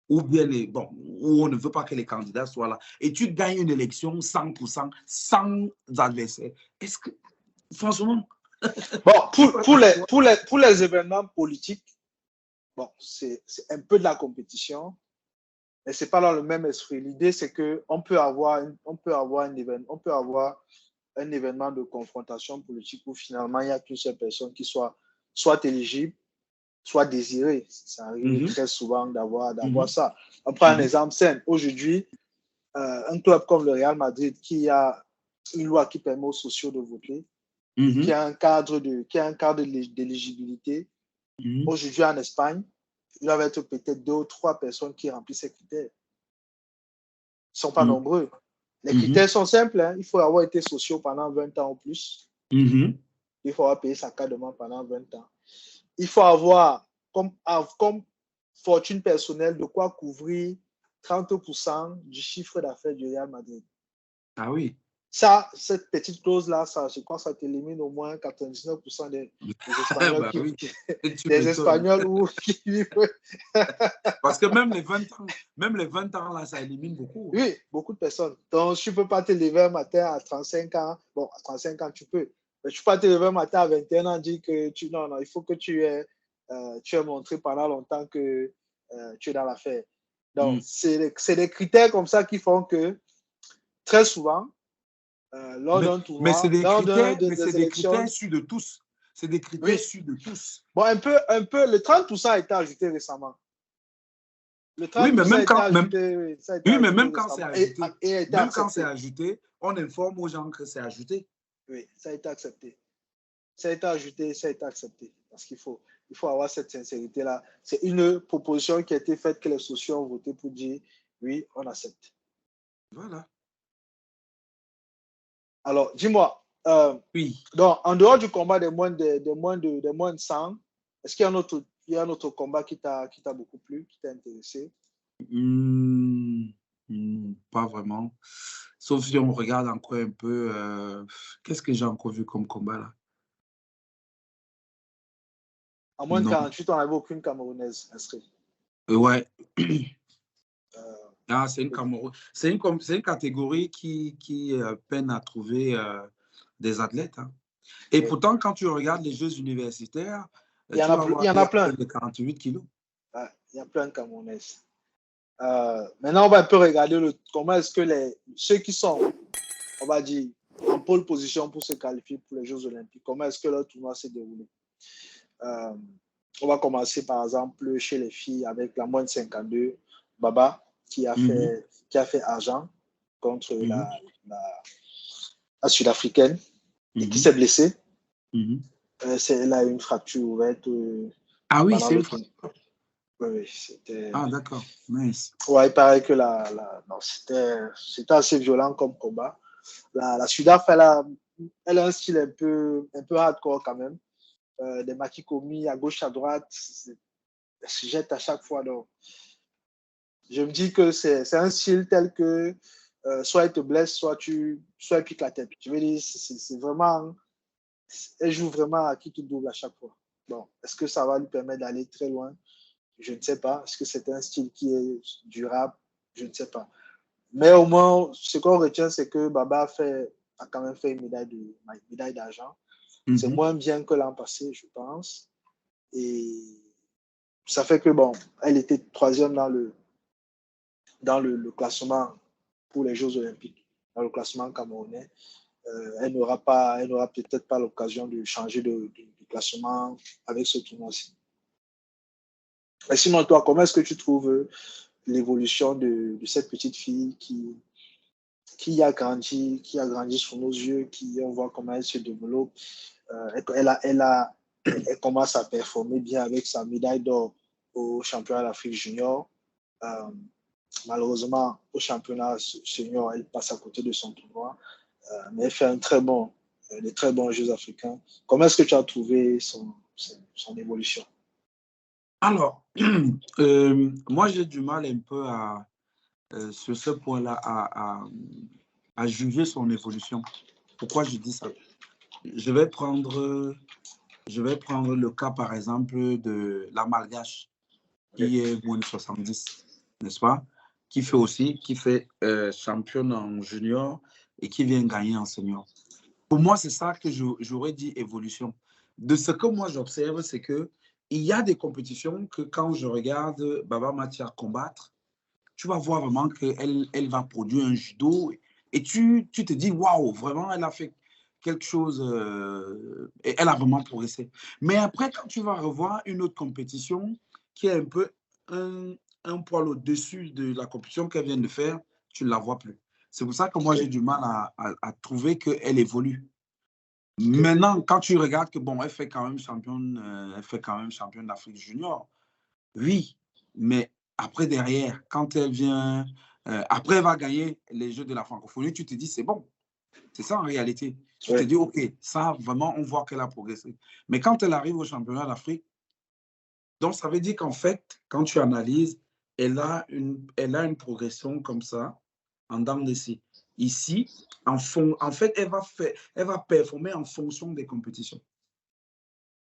Ou bien où on ne veut pas que les candidats soient là. Et tu gagnes une élection 100%, sans adversaire. Est-ce que, franchement... Bon, pour les événements politiques, bon, c'est un peu de la compétition, mais c'est pas dans le même esprit. L'idée, c'est qu'on peut avoir un événement de confrontation politique où finalement il n'y a qu'une seule personne qui soit éligible, soit désirée. Ça arrive très souvent d'avoir ça. On prend un exemple simple. Aujourd'hui, un club comme le Real Madrid qui a une loi qui permet aux sociaux de voter, qui a un cadre d'éligibilité. Aujourd'hui, en Espagne, il va être peut-être 2 ou 3 personnes qui remplissent ces critères. Ils ne sont pas nombreux. Les critères sont simples. Hein. Il faut avoir été sociaux pendant 20 ans ou plus. Il faut avoir payé sa carte de membre pendant 20 ans. Il faut avoir, comme fortune personnelle, de quoi couvrir 30% du chiffre d'affaires du Real Madrid. Ah oui. Ça, cette petite clause-là, je crois que ça t'élimine au moins 99% des Espagnols, bah oui. des Espagnols qui vivent. Parce que même les 20 ans, là, ça élimine beaucoup. Oui, beaucoup de personnes. Donc, tu ne peux pas te lever un matin à 35 ans. Bon, à 35 ans, tu peux. Mais tu ne peux pas te lever un matin à 21 ans et dire que non, il faut que tu aies montré pendant longtemps que tu es dans l'affaire. Donc, c'est des critères comme ça qui font que très souvent, lors d'un tournoi, mais c'est des élections, critères sûrs de tous. C'est des critères sûrs de tous. Bon, un peu, le 30% a été ajouté récemment. Le 30% oui, mais même quand, c'est ajouté, on informe aux gens que c'est ajouté. Oui, ça a été accepté. Ça a été ajouté, ça a été accepté. Parce qu'il faut avoir cette sincérité-là. C'est une proposition qui a été faite que les sociaux ont voté pour dire oui, on accepte. Voilà. Alors, dis-moi, oui. Donc, en dehors du combat des moins de 100, est-ce qu'il y a un autre combat qui t'a beaucoup plu, qui t'a intéressé? Pas vraiment. Sauf si on regarde encore un peu. Qu'est-ce que j'ai encore vu comme combat là? En moins de 48, on n'avait aucune Camerounaise inscrite. Ouais. C'est une Cameroun. C'est une catégorie qui peine à trouver des athlètes. Hein. Et pourtant, quand tu regardes les Jeux universitaires, il y en a plein. De 48 kilos. Il y a plein de Camerounaises. Maintenant, on va un peu regarder comment est-ce que ceux qui sont, on va dire, en pole position pour se qualifier pour les Jeux olympiques, comment est-ce que leur tournoi s'est déroulé? On va commencer par exemple chez les filles avec la moins de 52, Baba, qui a fait argent contre la Sud-Africaine et qui s'est blessée. Elle a une fracture ouverte. Ah oui, c'est une fracture. Oui, c'était... Ah, d'accord. Nice. Ouais, il paraît que c'était assez violent comme combat. La Sud-Afrique, elle a un style un peu hardcore quand même. Des maquis commis à gauche, à droite, elle se jette à chaque fois. Donc, je me dis que c'est un style tel que soit elle te blesse, soit elle pique la tête. Je veux dire, c'est vraiment, elle joue vraiment à qui tout double à chaque fois. Bon, est-ce que ça va lui permettre d'aller très loin? Je ne sais pas. Est-ce que c'est un style qui est durable? Je ne sais pas. Mais au moins, ce qu'on retient, c'est que Baba a quand même fait une médaille d'argent. C'est moins bien que l'an passé, je pense. Et ça fait que, bon, elle était troisième dans le classement pour les Jeux Olympiques, dans le classement camerounais. Elle n'aura peut-être pas l'occasion de changer de classement avec ce tournoi-ci. Et sinon, toi, comment est-ce que tu trouves l'évolution de cette petite fille qui a grandi sous nos yeux, on voit comment elle se développe. Elle commence à performer bien avec sa médaille d'or au championnat d'Afrique junior. Malheureusement, au championnat senior, elle passe à côté de son tournoi, mais elle fait des très bons Jeux africains. Comment est-ce que tu as trouvé son évolution? Alors, moi, j'ai du mal un peu sur ce point-là à juger son évolution. Pourquoi je dis ça? Je vais prendre le cas, par exemple, de la Malgache, qui est moins de 70, n'est-ce pas? Qui fait championne en junior et qui vient gagner en senior. Pour moi, c'est ça que j'aurais dit évolution. De ce que moi j'observe, c'est que il y a des compétitions que quand je regarde Baba Mathia combattre, tu vas voir vraiment qu'elle va produire un judo et tu te dis, waouh, vraiment, elle a fait quelque chose, et elle a vraiment progressé. Mais après, quand tu vas revoir une autre compétition qui est un peu un poil au-dessus de la compétition qu'elle vient de faire, tu ne la vois plus. C'est pour ça que moi, j'ai du mal à trouver qu'elle évolue. Maintenant, quand tu regardes que, bon, elle fait quand même championne d'Afrique junior, oui, mais après, derrière, quand elle vient, après, elle va gagner les Jeux de la francophonie, tu te dis, c'est bon. C'est ça en réalité. Tu te dis, OK, ça, vraiment, on voit qu'elle a progressé. Mais quand elle arrive au championnat d'Afrique, donc ça veut dire qu'en fait, quand tu analyses, elle a une progression comme ça, en dents de scie. Ici, en fait, elle va performer en fonction des compétitions.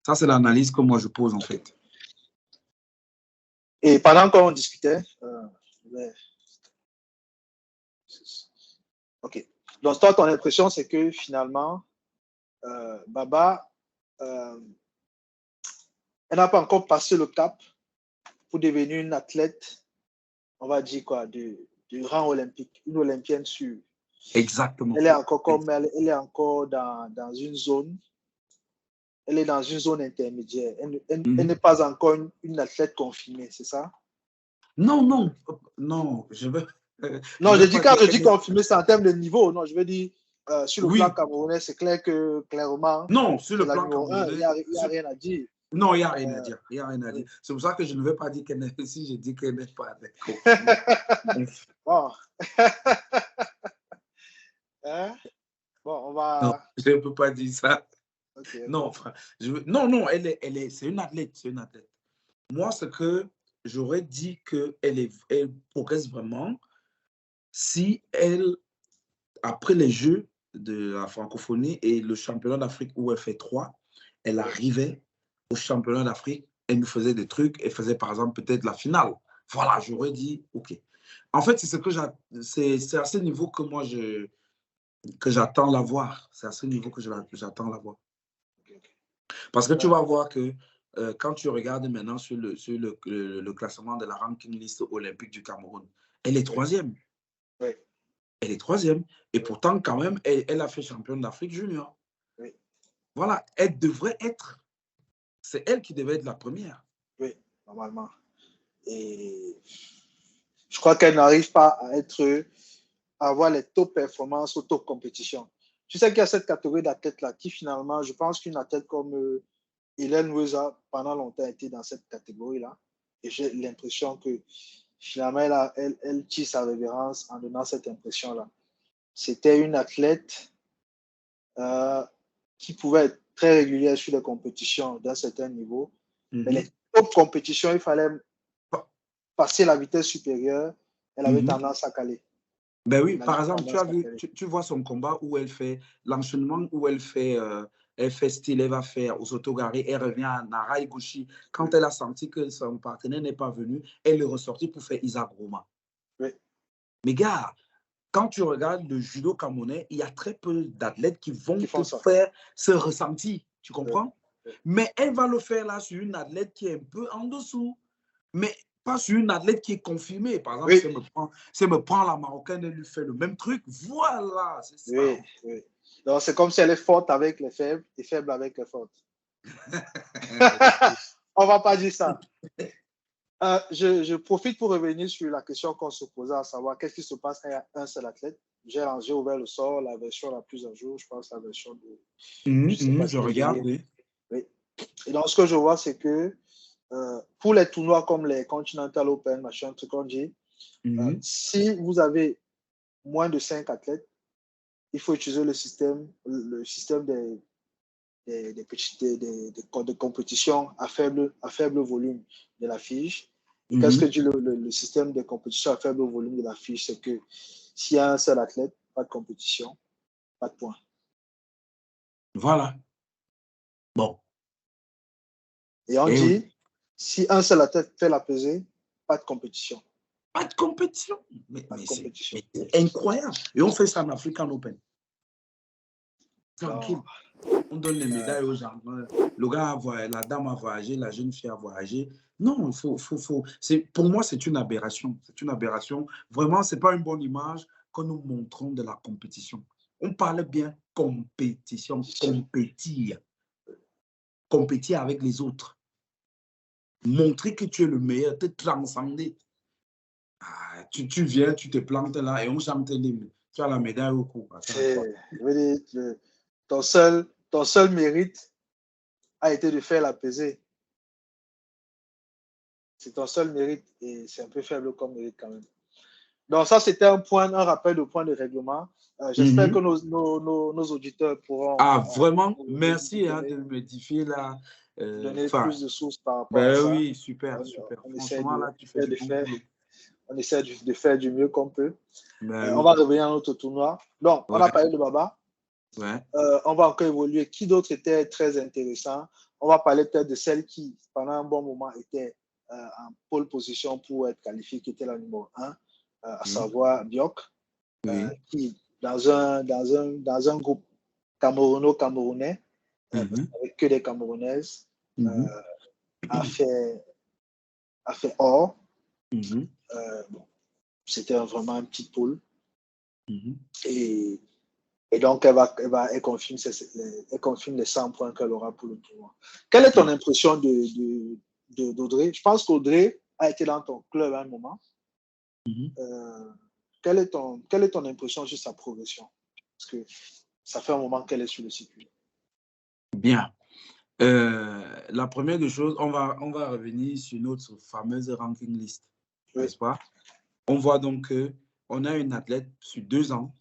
Ça, c'est l'analyse que moi, je pose, en fait. Et pendant qu'on discutait, OK. Donc, toi, ton impression, c'est que finalement, Baba, elle n'a pas encore passé le cap pour devenir une athlète, on va dire quoi, du rang olympique, une olympienne sûre. Exactement. Elle est encore elle est encore dans une zone. Elle est dans une zone intermédiaire. Elle n'est pas encore une athlète confirmée, c'est ça? Non, non, non, je veux. Non, quand je dis confirmée, c'est en termes de niveau. Non, je veux dire, sur le plan camerounais, c'est clair que, clairement, non, sur le la plan numéro 1, il n'y a rien à dire. Non, il n'y a rien à dire. Il n'y a rien à dire. C'est pour ça que je ne veux pas dire qu'elle n'est si je dis qu'elle n'est pas avec. Bon. Hein? Bon, on va. Non, je ne peux pas dire ça. Okay. Non, non, c'est une athlète. C'est une athlète. Moi, ce que j'aurais dit qu'elle progresse vraiment si elle, après les Jeux de la francophonie et le championnat d'Afrique où elle fait 3, elle arrivait au championnat d'Afrique, elle nous faisait des trucs, elle faisait par exemple peut-être la finale. Voilà, j'aurais dit, OK. En fait, c'est à ce niveau que moi, que j'attends la voir. C'est à ce niveau que j'attends la voir. Parce que tu vas voir que quand tu regardes maintenant sur le classement de la ranking list olympique du Cameroun, elle est troisième. Oui. Elle est troisième. Et pourtant, quand même, elle a fait championne d'Afrique junior. Oui. Voilà, elle devrait être. C'est elle qui devait être la première. Oui, normalement. Et je crois qu'elle n'arrive pas à avoir les top performances aux top compétitions. Tu sais qu'il y a cette catégorie d'athlètes-là qui, finalement, je pense qu'une athlète comme Hélène Weza, pendant longtemps, été dans cette catégorie-là. Et j'ai l'impression que, finalement, elle tire sa révérence en donnant cette impression-là. C'était une athlète qui pouvaient être très régulières sur les compétitions d'un certain niveau. Mais les Mhm. top compétitions, il fallait passer la vitesse supérieure. Elle avait Mhm. tendance à caler. Ben oui, Elle par avait exemple, tu tendance as à vu, caler. tu vois son combat où elle fait l'enchaînement, où elle fait style, elle va faire aux autogarés, elle revient à Nara Iguchi. Quand Oui. elle a senti que son partenaire n'est pas venu, elle est ressortie pour faire Isaac Roma. Oui. Mais gars, quand tu regardes le judo camerounais, il y a très peu d'athlètes qui vont Qui te font ça. faire ce ressenti. Tu Oui. comprends? Oui. Mais elle va le faire là sur une athlète qui est un peu en dessous. Mais pas sur une athlète qui est confirmée. Par exemple, Oui. si elle me prend la Marocaine, elle lui fait le même truc. Voilà, c'est ça. Oui. Oui. Donc, c'est comme si elle est forte avec les faibles et faible avec les fortes. On ne va pas dire ça. Je profite pour revenir sur la question qu'on se posait, à savoir qu'est-ce qui se passe quand il y a un seul athlète. J'ai ouvert le sort, la version la plus à jour, je pense la version de... Je ne sais pas Je si regarde, oui. oui. Et donc, ce que je vois, c'est que pour les tournois comme les Continental Open, machin, truc qu'on dit, si vous avez moins de 5 athlètes, il faut utiliser le système des compétitions à faible volume de la fiche. Et qu'est-ce que dit le système de compétition à faible volume de la fiche? C'est que s'il y a un seul athlète, pas de compétition, pas de points. Voilà. Bon. Et on Eh oui. dit, si un seul athlète fait la pesée, pas de compétition. Pas de compétition. Pas de Mais compétition. c'est incroyable. Et on fait ça en African Open. Tranquille. Non. On donne les médailles aux gens. Le gars la dame a voyagé, la jeune fille a voyagé. Non, pour moi, c'est une aberration. C'est une aberration. Vraiment, ce n'est pas une bonne image que nous montrons de la compétition. On parle bien compétition, compétir. Compétir avec les autres. Montrer que tu es le meilleur, te transcender. Ah, tu viens, tu te plantes là et on chante l'hymne. Tu as la médaille au cou. Ton seul mérite a été de faire la pesée. C'est ton seul mérite et c'est un peu faible comme mérite quand même. Donc ça, c'était un rappel de point de règlement. J'espère que nos auditeurs pourront vraiment, merci donner, de m'édifier là. donner plus de sources par rapport à Ben ça. oui, super, super. On essaie Franchement, là, tu fais du bon boulot. On essaie de faire du mieux qu'on peut. Ben On oui. va revenir à notre tournoi. Donc, on a parlé de Baba. Ouais. On va encore évoluer. Qui d'autre était très intéressant? On va parler peut-être de celle qui, pendant un bon moment, était en pole position pour être qualifiée, qui était la numéro 1, à savoir Biok, qui, dans un groupe camerounais, avec que des Camerounaises, a fait or. Bon, c'était vraiment un petit pôle. Et donc, elle confirme les 100 points qu'elle aura pour le tournoi. Quelle est ton impression d'Audrey? Je pense qu'Audrey a été dans ton club à un moment. Quelle est ton impression sur sa progression? Parce que ça fait un moment qu'elle est sur le circuit. Bien. La première des choses, on va revenir sur notre fameuse ranking list, n'est-ce pas? On voit donc qu'on a une athlète sur 2 ans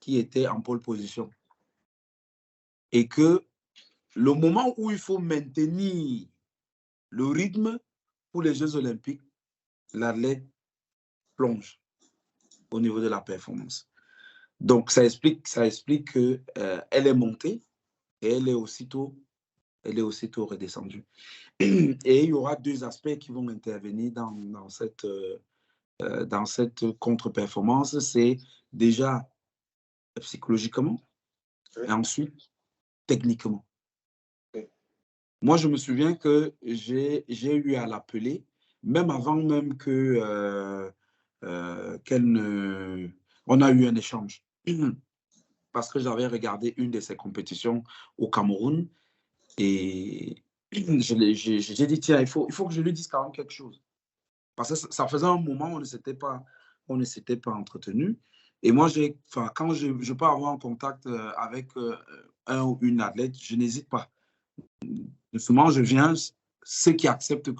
qui était en pole position. Et que le moment où il faut maintenir le rythme pour les Jeux Olympiques, l'athlète plonge au niveau de la performance. Donc, ça explique qu'elle est montée et elle est aussitôt redescendue. Et il y aura 2 aspects qui vont intervenir dans cette contre-performance. C'est déjà psychologiquement et ensuite techniquement. Moi, je me souviens que j'ai eu à l'appeler, même avant même que on a eu un échange. Parce que j'avais regardé une de ses compétitions au Cameroun et j'ai dit, tiens, il faut que je lui dise quand même quelque chose. Parce que ça faisait un moment où on ne s'était pas entretenu. Et moi, quand je peux avoir un contact avec un ou une athlète, je n'hésite pas. Souvent, je viens, ceux qui acceptent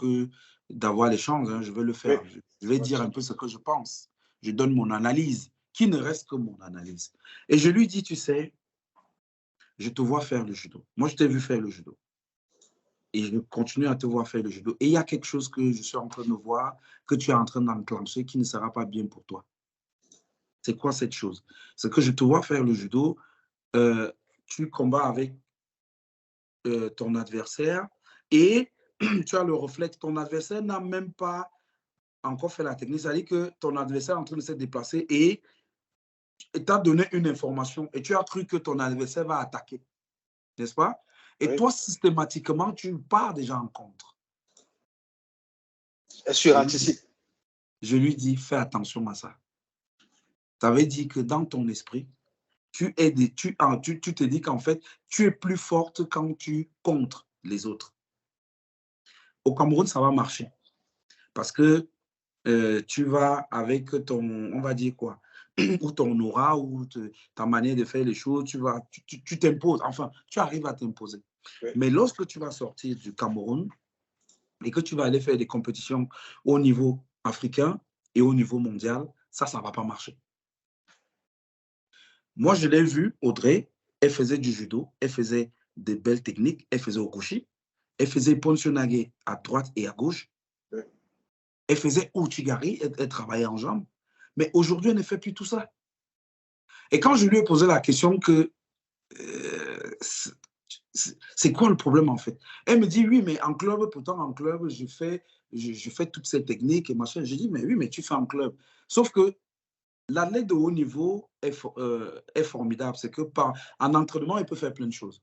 d'avoir l'échange, je veux le faire. Je vais dire un peu ce que je pense. Je donne mon analyse, qui ne reste que mon analyse. Et je lui dis, tu sais, je te vois faire le judo. Moi, je t'ai vu faire le judo. Et je continue à te voir faire le judo. Et il y a quelque chose que je suis en train de voir, que tu es en train d'enclencher, qui ne sera pas bien pour toi. C'est quoi cette chose? C'est que je te vois faire le judo, tu combats avec ton adversaire et tu as le réflexe, ton adversaire n'a même pas encore fait la technique, c'est-à-dire que ton adversaire est en train de se déplacer et t'a donné une information et tu as cru que ton adversaire va attaquer, n'est-ce pas? Et Oui. toi, systématiquement, tu pars déjà en contre. Suranticipe. Je lui dis, fais attention à ça. Ça veut dire que dans ton esprit, tu te dis qu'en fait, tu es plus forte quand tu contres les autres. Au Cameroun, ça va marcher. Parce que tu vas avec ton, on va dire quoi, ou ton aura, ou ta manière de faire les choses, tu t'imposes. Enfin, tu arrives à t'imposer. Oui. Mais lorsque tu vas sortir du Cameroun et que tu vas aller faire des compétitions au niveau africain et au niveau mondial, ça ne va pas marcher. Moi, je l'ai vu, Audrey, elle faisait du judo, elle faisait des belles techniques, elle faisait okushi, elle faisait ponchonage à droite et à gauche, Oui. elle faisait ouchigari, elle travaillait en jambes, mais aujourd'hui, elle ne fait plus tout ça. Et quand je lui ai posé la question que c'est quoi le problème en fait? Elle me dit oui, mais en club, pourtant en club, je fais toutes ces techniques et machin. Je dis mais oui, mais tu fais en club. Sauf que l'athlète de haut niveau est formidable. C'est que en entraînement, il peut faire plein de choses.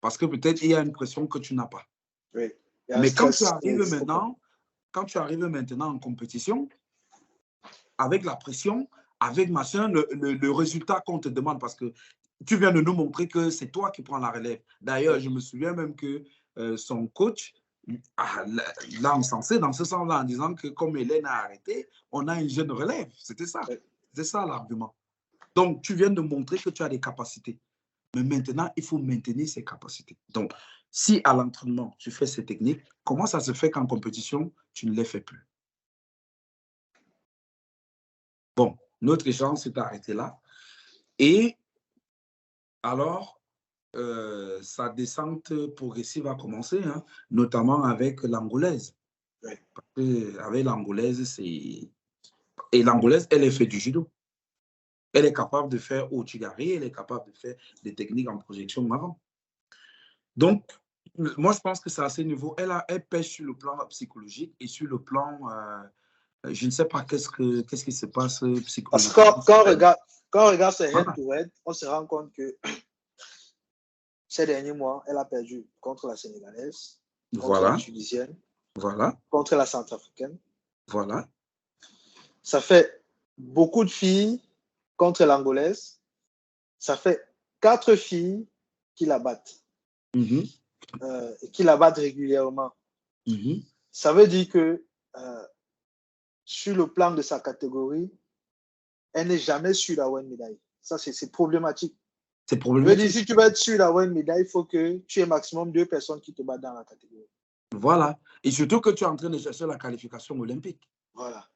Parce que peut-être il y a une pression que tu n'as pas. Oui. Mais quand tu arrives maintenant en compétition, avec la pression, avec machin, le résultat qu'on te demande, parce que tu viens de nous montrer que c'est toi qui prends la relève. D'ailleurs, je me souviens même que son coach l'a encensé dans ce sens-là, en disant que comme Hélène a arrêté, on a une jeune relève. C'était ça. C'était ça l'argument. Donc, tu viens de montrer que tu as des capacités. Mais maintenant, il faut maintenir ces capacités. Donc, si à l'entraînement, tu fais ces techniques, comment ça se fait qu'en compétition, tu ne les fais plus? Bon, notre échange s'est arrêté là. Et alors, sa descente progressive a commencé, hein, notamment avec l'angolaise. Oui. Parce qu'avec l'angolaise, et l'angolaise, elle est fait du judo. Elle est capable de faire ouchigari, elle est capable de faire des techniques en projection avant. Donc, moi, je pense que c'est à ce niveau. Elle pêche sur le plan psychologique et sur le plan, je ne sais pas qu'est-ce qui se passe psychologiquement. Parce que quand on regarde ce head-to-head, on se rend compte que ces derniers mois, elle a perdu contre la Sénégalaise, contre la Tunisienne, contre la Centrafricaine. Voilà. Ça fait beaucoup de filles contre l'Angolaise. Ça fait 4 filles qui la battent. Et qui la battent régulièrement. Ça veut dire que sur le plan de sa catégorie, elle n'est jamais sûre d'avoir une médaille. Ça, c'est problématique. C'est problématique. Je veux dire, si tu veux être sûr d'avoir une médaille, il faut que tu aies maximum 2 personnes qui te battent dans la catégorie. Voilà. Et surtout que tu es en train de chercher la qualification olympique. Voilà.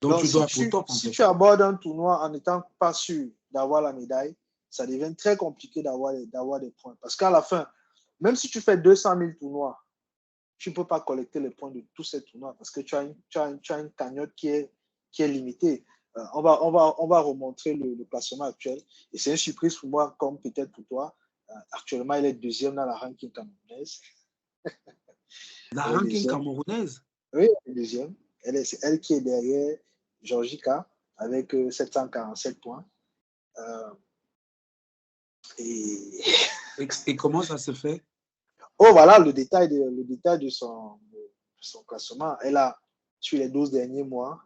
Donc tu dois être au top. Si tu abordes un tournoi en n'étant pas sûr d'avoir la médaille, ça devient très compliqué d'avoir des points. Parce qu'à la fin, même si tu fais 200 000 tournois, tu ne peux pas collecter les points de tous ces tournois parce que tu as une cagnotte qui est limitée. On va remontrer le classement actuel. Et c'est une surprise pour moi, comme peut-être pour toi. Actuellement, elle est deuxième dans la ranking camerounaise. La ranking camerounaise? Oui, elle est deuxième. C'est elle qui est derrière Georgica avec 747 points. Et comment ça se fait? Oh, voilà le détail de son classement. Elle a, sur les 12 derniers mois,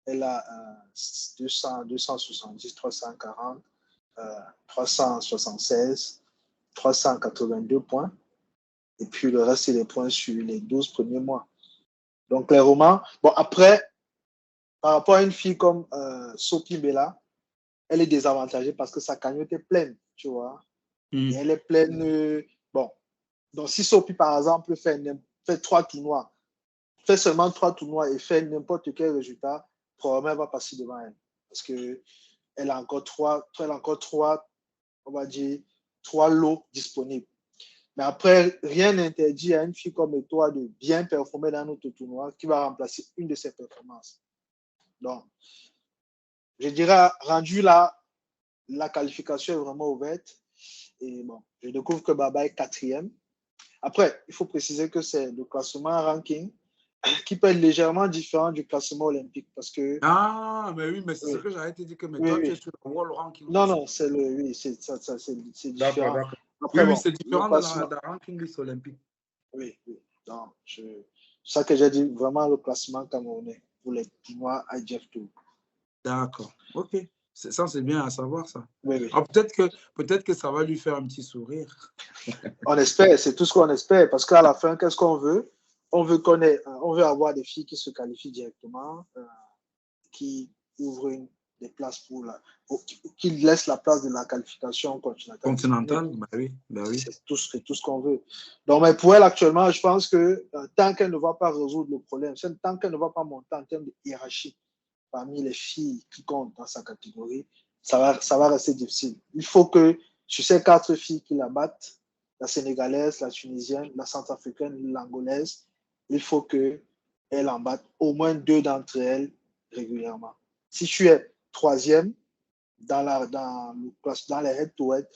elle a 200, 270, 340, 376, 382 points. Et puis le reste, c'est les points sur les 12 premiers mois. Donc, clairement, bon, après, par rapport à une fille comme Sophie Bella, elle est désavantagée parce que sa cagnotte est pleine, tu vois. Et elle est pleine. Bon, donc si Sophie, par exemple, fait 3 tournois, fait seulement 3 tournois et fait n'importe quel résultat, probablement elle va passer devant elle. Parce qu'elle a encore 3 on va dire, 3 lots disponibles. Mais après, rien n'interdit à une fille comme toi de bien performer dans notre tournoi qui va remplacer une de ses performances. Donc, je dirais, rendu là, la qualification est vraiment ouverte. Et bon, je découvre que Baba est 4e. Après, il faut préciser que c'est le classement ranking qui peut être légèrement différent du classement olympique parce que. Ah, mais oui, mais c'est ce Oui, que j'allais te dire que mais oui, toi, tu es oui. sur le World Ranking Non, List. non, c'est le, oui, c'est D'accord, différent. d'accord. Oui, Après, oui, bon, c'est le différent classement. de la Ranking List olympique. Oui, oui. Donc, c'est ça que j'ai dit, vraiment le classement camerounais pour les tournois IGF Tour. D'accord, ok. Ça, c'est bien à savoir, ça. Oui, oui. Alors, peut-être que ça va lui faire un petit sourire. On espère, c'est tout ce qu'on espère, parce qu'à la fin, qu'est-ce qu'on veut? On veut avoir des filles qui se qualifient directement, qui ouvrent des places qui laissent la place de la qualification continentale disponible. Continental, bah oui, bah oui. C'est tout ce qu'on veut. Donc, mais pour elle, actuellement, je pense que tant qu'elle ne va pas résoudre le problème, tant qu'elle ne va pas monter en termes de hiérarchie parmi les filles qui comptent dans sa catégorie, ça va rester difficile. Il faut que sur ces 4 filles qui la battent, la sénégalaise, la tunisienne, la centrafricaine, l'angolaise, il faut qu'elle en batte au moins 2 d'entre elles régulièrement. Si tu es 3e dans les head-to-head,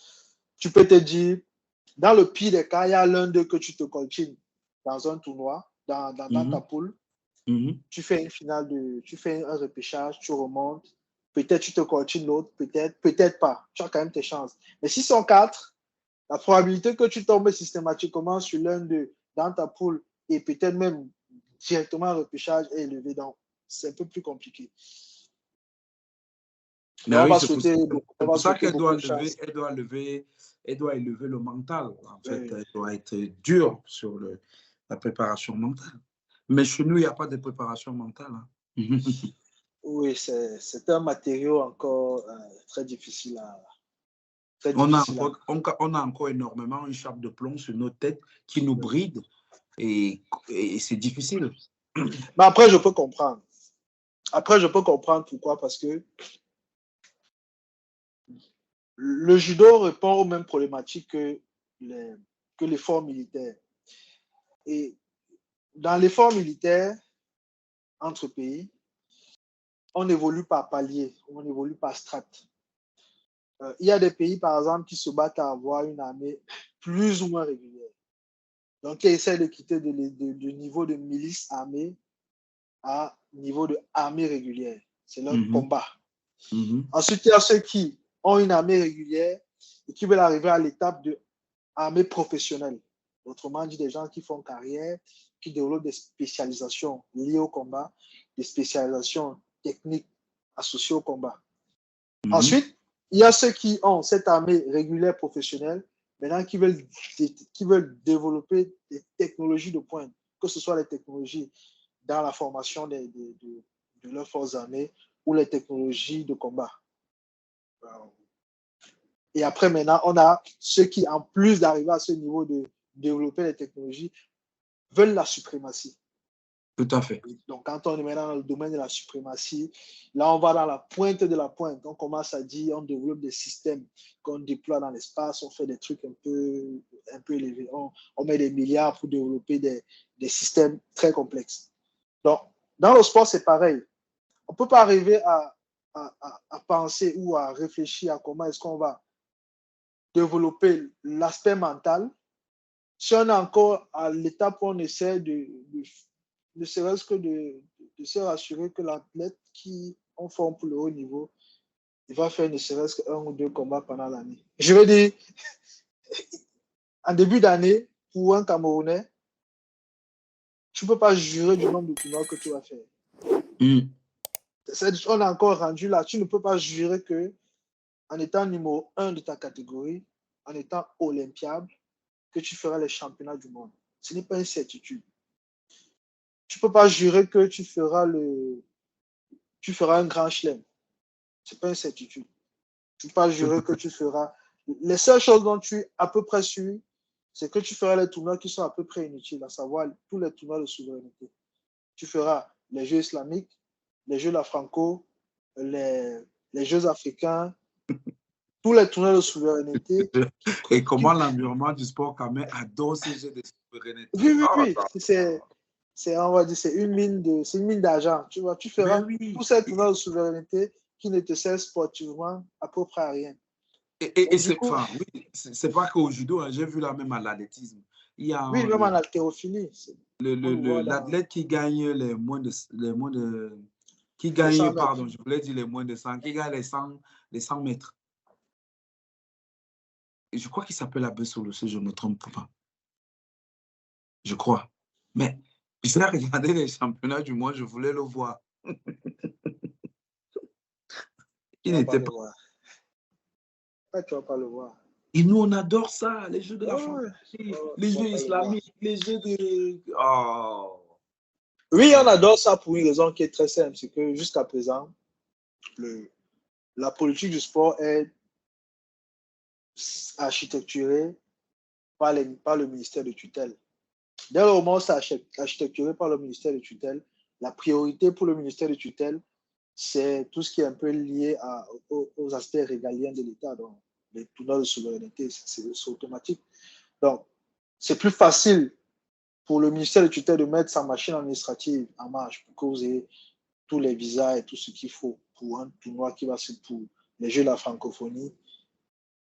tu peux te dire, dans le pire des cas, il y a l'un d'eux que tu te coltines dans un tournoi, dans ta poule. Tu fais une finale tu fais un repêchage, tu remontes. Peut-être tu te coltines l'autre, peut-être pas. Tu as quand même tes chances. Mais si sont 4, la probabilité que tu tombes systématiquement sur l'un d'eux dans ta poule et peut-être même directement un repêchage est élevée. Donc, c'est un peu plus compliqué. Mais Ben on oui, va c'est souhaiter pour ça qu'elle beaucoup doit de chance. elle doit élever le mental. En fait, Oui. elle doit être dure sur la préparation mentale. Mais chez nous, il n'y a pas de préparation mentale. Hein. Oui, c'est un matériau encore très difficile On a encore énormément une chape de plomb sur nos têtes qui nous bride et c'est difficile. Mais après, je peux comprendre. Pourquoi, parce que le judo répond aux mêmes problématiques que l'effort militaire. Et dans l'effort militaire, entre pays, on n'évolue pas palier, on évolue par strate. Il y a des pays, par exemple, qui se battent à avoir une armée plus ou moins régulière. Donc, ils essaient de quitter du niveau de milice armée à niveau de armée régulière. C'est leur combat. Ensuite, il y a ceux qui ont une armée régulière et qui veulent arriver à l'étape de armée professionnelle. Autrement dit, des gens qui font carrière, qui développent des spécialisations liées au combat, des spécialisations techniques associées au combat. Ensuite, il y a ceux qui ont cette armée régulière professionnelle, maintenant qui veulent développer des technologies de pointe, que ce soit les technologies dans la formation de leurs forces armées ou les technologies de combat. Et après, maintenant, on a ceux qui, en plus d'arriver à ce niveau de développer les technologies, veulent la suprématie. Tout à fait. Donc, quand on est maintenant dans le domaine de la suprématie, là, on va dans la pointe de la pointe. On commence à dire, on développe des systèmes qu'on déploie dans l'espace, on fait des trucs un peu élevés. On met des milliards pour développer des systèmes très complexes. Donc, dans le sport, c'est pareil. On ne peut pas arriver à penser ou à réfléchir à comment est-ce qu'on va développer l'aspect mental si on est encore à l'étape où on essaie ne serait-ce que de se rassurer que l'athlète qui en forme pour le haut niveau, il va faire ne serait-ce qu'un ou 2 combats pendant l'année. Je veux dire, en début d'année, pour un Camerounais, tu ne peux pas jurer du nombre de tournois que tu vas faire. On est encore rendu là. Tu ne peux pas jurer que en étant numéro 1 de ta catégorie, en étant olympiable, que tu feras les championnats du monde. Ce n'est pas une certitude. Tu ne peux pas jurer que tu feras un grand chelem. Ce n'est pas une certitude. Tu ne peux pas jurer que tu feras. Les seules choses dont tu es à peu près sûr, c'est que tu feras les tournois qui sont à peu près inutiles, à savoir tous les tournois de souveraineté. Tu feras les Jeux islamiques, les Jeux de la Franco, les Jeux africains, tous les tournois de souveraineté. Et comment l'environnement du sport quand même adore ces jeux de souveraineté. Oui, oui, oui. On va dire, c'est une mine d'argent. Tu vois, tu feras tous ces tournois de souveraineté qui ne te servent sportivement à peu près à rien. Et c'est pas qu'au judo, hein, j'ai vu là même à l'athlétisme. Oui, même en haltérophilie. L'athlète qui gagne qui gagne, pardon, je voulais dire les moins de 100, qui gagne les 100 mètres. Et je crois qu'il s'appelle Abbé Solo, si je ne me trompe pas. Je crois. Mais je l'ai regardé les championnats du monde, je voulais le voir. Il n'était pas. Tu vas pas le voir. Et nous, on adore ça, les jeux de la fantasy, les jeux islamiques, les jeux de... Oh. Oui, on adore ça pour une raison qui est très simple, c'est que jusqu'à présent, la politique du sport est architecturée par le ministère de tutelle. Dès le moment où c'est architecturé par le ministère de tutelle, la priorité pour le ministère de tutelle, c'est tout ce qui est un peu lié aux aspects régaliens de l'État. Donc, les tournois de souveraineté, c'est automatique. Donc, c'est plus facile pour le ministère de tutelle de mettre sa machine administrative en marche pour que vous ayez tous les visas et tout ce qu'il faut pour un tournoi qui va se pour les Jeux de la francophonie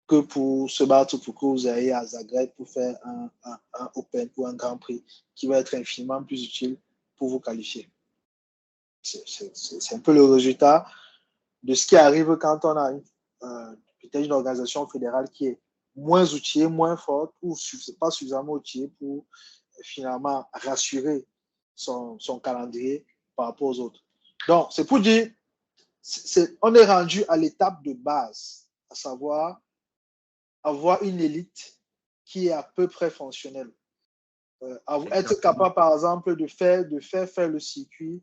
que pour se battre pour que vous ayez à Zagreb pour faire un Open ou un Grand Prix qui va être infiniment plus utile pour vous qualifier. C'est un peu le résultat de ce qui arrive quand on a peut-être une organisation fédérale qui est moins outillée, moins forte ou pas suffisamment outillée pour finalement rassurer son calendrier par rapport aux autres. Donc, c'est pour dire, on est rendu à l'étape de base, à savoir avoir une élite qui est à peu près fonctionnelle. Être capable, par exemple, de faire le circuit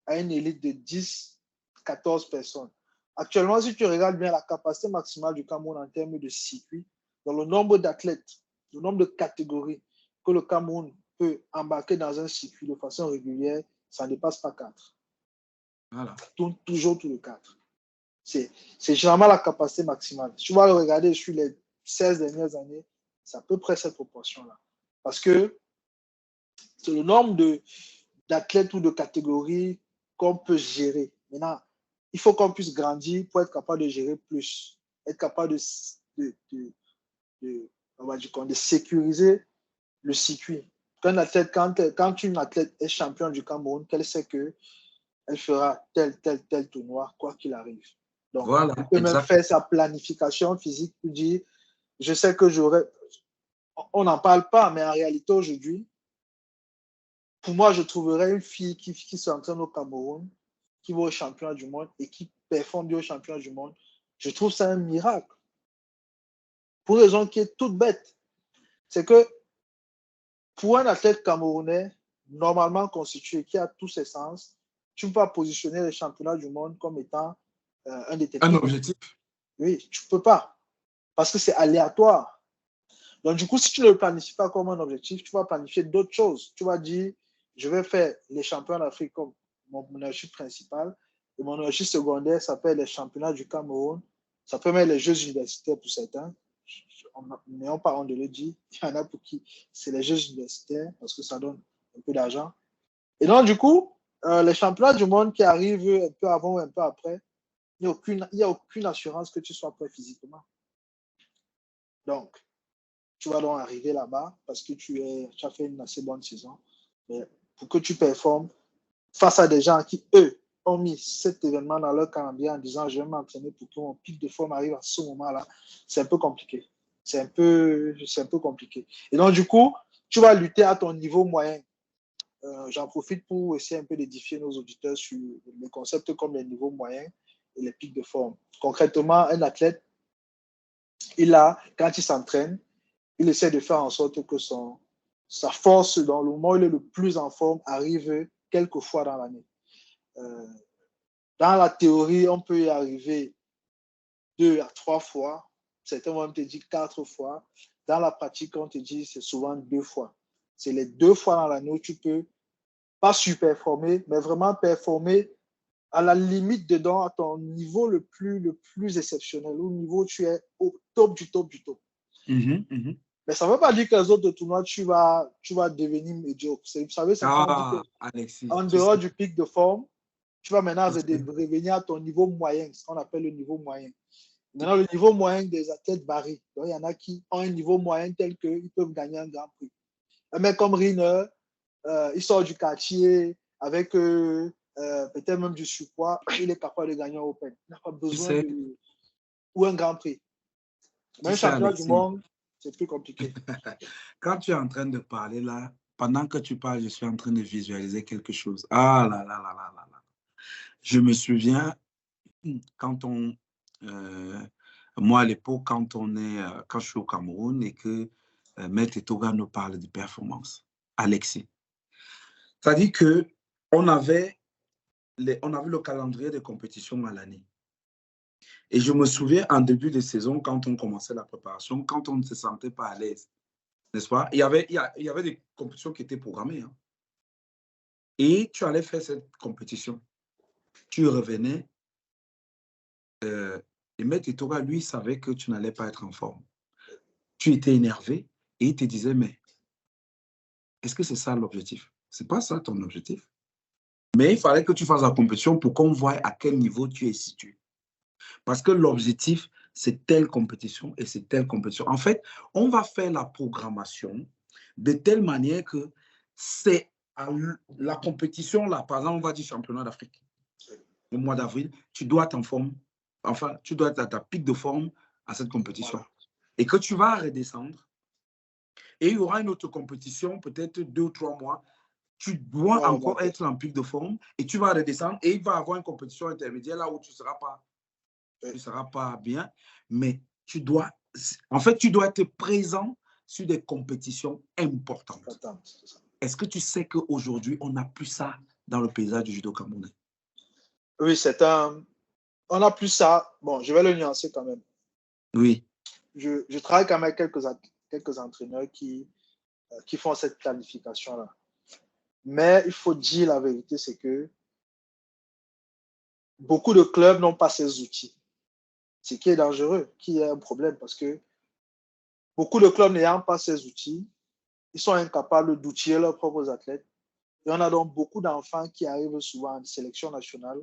à une élite de 10, 14 personnes. Actuellement, si tu regardes bien la capacité maximale du Cameroun en termes de circuit, dans le nombre d'athlètes, le nombre de catégories que le Cameroun peut embarquer dans un circuit de façon régulière, ça ne dépasse pas 4. Voilà. Toujours tous les 4. C'est généralement la capacité maximale. Si tu vas le regarder sur les 16 dernières années, c'est à peu près cette proportion-là. Parce que c'est le nombre d'athlètes ou de catégories qu'on peut gérer. Maintenant, il faut qu'on puisse grandir pour être capable de gérer plus, être capable de sécuriser le circuit. Quand une athlète est championne du Cameroun, qu'elle sait qu'elle fera tel tournoi, quoi qu'il arrive. Donc, voilà, elle peut même faire sa planification physique pour dire, je sais que on n'en parle pas, mais en réalité, aujourd'hui, pour moi, je trouverais une fille qui s'entraîne au Cameroun, qui va au championnat du monde et qui performe au championnat du monde. Je trouve ça un miracle. Pour une raison qui est toute bête. C'est que pour un athlète camerounais, normalement constitué, qui a tous ses sens, tu ne peux pas positionner les championnats du monde comme étant un de tes objectif. Oui, tu ne peux pas. Parce que c'est aléatoire. Donc, du coup, si tu ne le planifies pas comme un objectif, tu vas planifier d'autres choses. Tu vas dire, je vais faire les championnats d'Afrique comme mon objectif principal. Et mon objectif secondaire s'appelle les championnats du Cameroun. Ça peut mettre les Jeux universitaires pour certains. N'ayons pas honte de le dire. Il y en a pour qui c'est les Jeux universitaires parce que ça donne un peu d'argent. Et donc, du coup, les championnats du monde qui arrivent un peu avant ou un peu après, il n'y a aucune assurance que tu sois prêt physiquement. Donc, tu vas donc arriver là-bas parce que tu as fait une assez bonne saison. Mais pour que tu performes face à des gens qui, eux, ont mis cet événement dans leur calendrier en disant je vais m'entraîner pour que mon pic de forme arrive à ce moment-là, c'est un peu compliqué. C'est un peu compliqué. Et donc, du coup, tu vas lutter à ton niveau moyen. J'en profite pour essayer un peu d'édifier nos auditeurs sur les concepts comme les niveaux moyens et les pics de forme. Concrètement, un athlète, quand il s'entraîne, il essaie de faire en sorte que sa force, dans le moment où il est le plus en forme, arrive quelques fois dans l'année. Dans la théorie, on peut y arriver 2 à 3 fois. Certains vont te dire 4 fois. Dans la pratique, on te dit c'est souvent 2 fois. C'est les 2 fois dans l'année où tu peux pas super performer, mais vraiment performer à la limite dedans, à ton niveau le plus exceptionnel, au niveau où tu es au top du top du top. Mais ça ne veut pas dire que les autres tournois, tu vas devenir médiocre. Vous savez, c'est quand on dit Alexis, qu'en tu dehors sais, du pic de forme, tu vas maintenant tu sais, revenir à ton niveau moyen, ce qu'on appelle le niveau moyen. Maintenant, le niveau moyen des athlètes varie. Donc, il y en a qui ont un niveau moyen tel qu'ils peuvent gagner un grand prix. Un mec comme Riner, il sort du quartier avec peut-être même du surpoids, il est capable de gagner un Open. Il n'a pas besoin sais, de. Ou un grand prix. Mais tu un sais, championnat du Alexis, monde, c'est plus compliqué. quand tu es en train de parler là, pendant que tu parles, je suis en train de visualiser quelque chose. Ah là là là là là là. Je me souviens quand moi à l'époque, quand je suis au Cameroun et que Maître Toga nous parle de performance, Alexis. C'est-à-dire que on avait le calendrier de compétition à l'année. Et je me souviens en début de saison, quand on commençait la préparation, quand on ne se sentait pas à l'aise, n'est-ce pas? Il y avait des compétitions qui étaient programmées. Hein. Et tu allais faire cette compétition. Tu revenais. Et Maître Toga, lui, savait que tu n'allais pas être en forme. Tu étais énervé et il te disait, mais est-ce que c'est ça l'objectif? C'est pas ça ton objectif. Mais il fallait que tu fasses la compétition pour qu'on voie à quel niveau tu es situé. Parce que l'objectif, c'est telle compétition et c'est telle compétition. En fait, on va faire la programmation de telle manière que c'est la compétition, là, par exemple, on va dire championnat d'Afrique. Le mois d'avril, tu dois être en forme, enfin, tu dois être à ta pic de forme à cette compétition. Voilà. Et que tu vas redescendre. Et il y aura une autre compétition, peut-être 2 ou 3 mois. Tu dois encore être en pic de forme et tu vas redescendre et il va y avoir une compétition intermédiaire là où tu ne seras pas bien, mais tu dois être présent sur des compétitions importantes. Est-ce que tu sais qu'aujourd'hui, on n'a plus ça dans le paysage du judo camerounais? Oui, on n'a plus ça. Bon, je vais le nuancer quand même. Oui. Je travaille quand même avec quelques entraîneurs qui font cette planification-là. Mais il faut dire la vérité, c'est que beaucoup de clubs n'ont pas ces outils. Ce qui est dangereux, qui est un problème, parce que beaucoup de clubs n'ayant pas ces outils, ils sont incapables d'outiller leurs propres athlètes. Et on a donc beaucoup d'enfants qui arrivent souvent en sélection nationale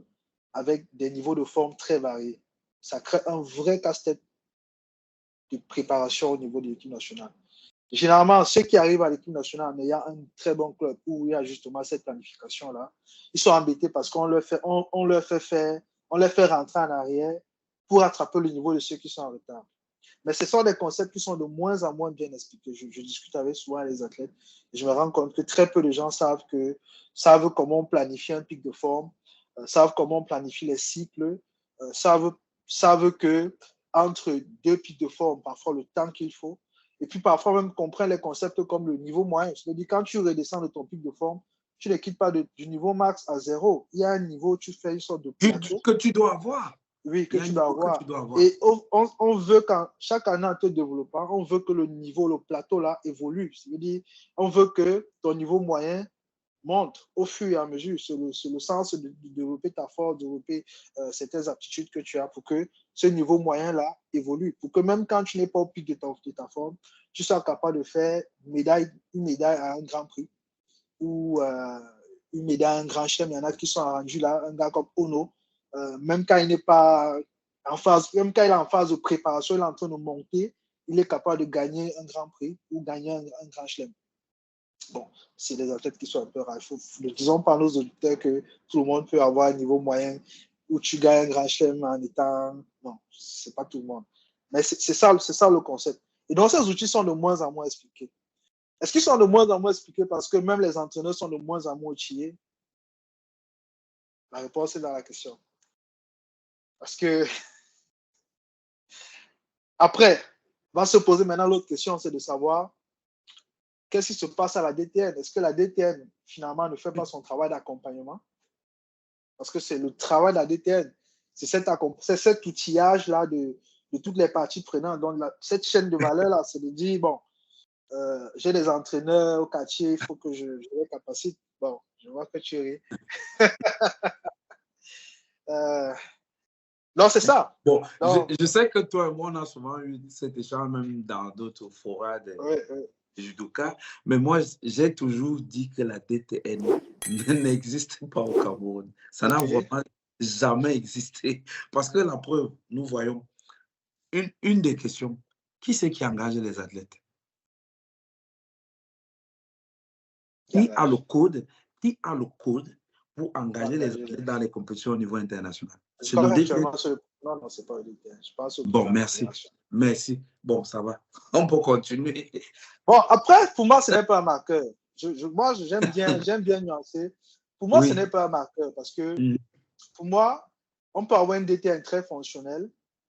avec des niveaux de forme très variés. Ça crée un vrai casse-tête de préparation au niveau de l'équipe nationale. Généralement, ceux qui arrivent à l'équipe nationale en ayant un très bon club où il y a justement cette planification-là, ils sont embêtés parce qu'on leur fait rentrer en arrière pour attraper le niveau de ceux qui sont en retard. Mais ce sont des concepts qui sont de moins en moins bien expliqués. Je discute avec souvent les athlètes et je me rends compte que très peu de gens savent comment on planifie un pic de forme, savent comment on planifie les cycles, savent que entre 2 pics de forme, parfois le temps qu'il faut, et puis parfois même comprennent les concepts comme le niveau moyen. C'est-à-dire quand tu redescends de ton pic de forme, tu ne quittes pas du niveau max à 0. Il y a un niveau où tu fais une sorte de plateau. Que tu dois avoir. Oui, que tu dois avoir. Et on veut, quand chaque année en te développant, on veut que le niveau, le plateau là évolue. C'est-à-dire, on veut que ton niveau moyen monte au fur et à mesure. C'est le sens de développer ta force, de développer certaines aptitudes que tu as pour que ce niveau moyen là évolue. Pour que même quand tu n'es pas au pic de ta forme, tu sois capable de faire une médaille à un grand prix ou une médaille à un grand chelem. Il y en a qui sont rendus là, un gars comme Ono. Même quand il n'est pas en phase, même quand il est en phase de préparation, il est en train de monter, il est capable de gagner un grand prix ou gagner un grand chelem. Bon, c'est des athlètes qui sont un peu rares. Ne disons pas à nos auditeurs que tout le monde peut avoir un niveau moyen où tu gagnes un grand chelem en étant. Non, c'est pas tout le monde. Mais c'est ça le concept. Et donc, ces outils sont de moins en moins expliqués. Est-ce qu'ils sont de moins en moins expliqués parce que même les entraîneurs sont de moins en moins outillés? La réponse est dans la question. Parce que après, va se poser maintenant l'autre question, c'est de savoir qu'est-ce qui se passe à la DTN. Est-ce que la DTN, finalement, ne fait pas son travail d'accompagnement? Parce que c'est le travail de la DTN. C'est cet outillage-là de toutes les parties prenantes. Donc, cette chaîne de valeur-là, c'est de dire, bon, j'ai des entraîneurs au quartier, il faut que je les capacite. Bon, je vois que tu ris. Non, c'est ça. Bon, Donc, je sais que toi et moi, on a souvent eu cet échange, même dans d'autres forats de oui. judoka, mais moi, j'ai toujours dit que la DTN n'existe pas au Cameroun. Ça n'a OK. vraiment jamais existé. Parce que la preuve, nous voyons, une des questions, qui c'est qui engage les athlètes? Qui a le code, pour engager les athlètes dans les compétitions au niveau international? Je C'est le pense DTN. actuellement non, c'est pas le DTN. Je pense au Bon, programme merci. international. Merci. Bon, ça va. On peut continuer. Bon, après, pour moi, ce n'est pas un marqueur. Moi, j'aime bien nuancer. Pour moi, ce Oui. n'est pas un marqueur parce que, pour moi, on peut avoir un DTN très fonctionnel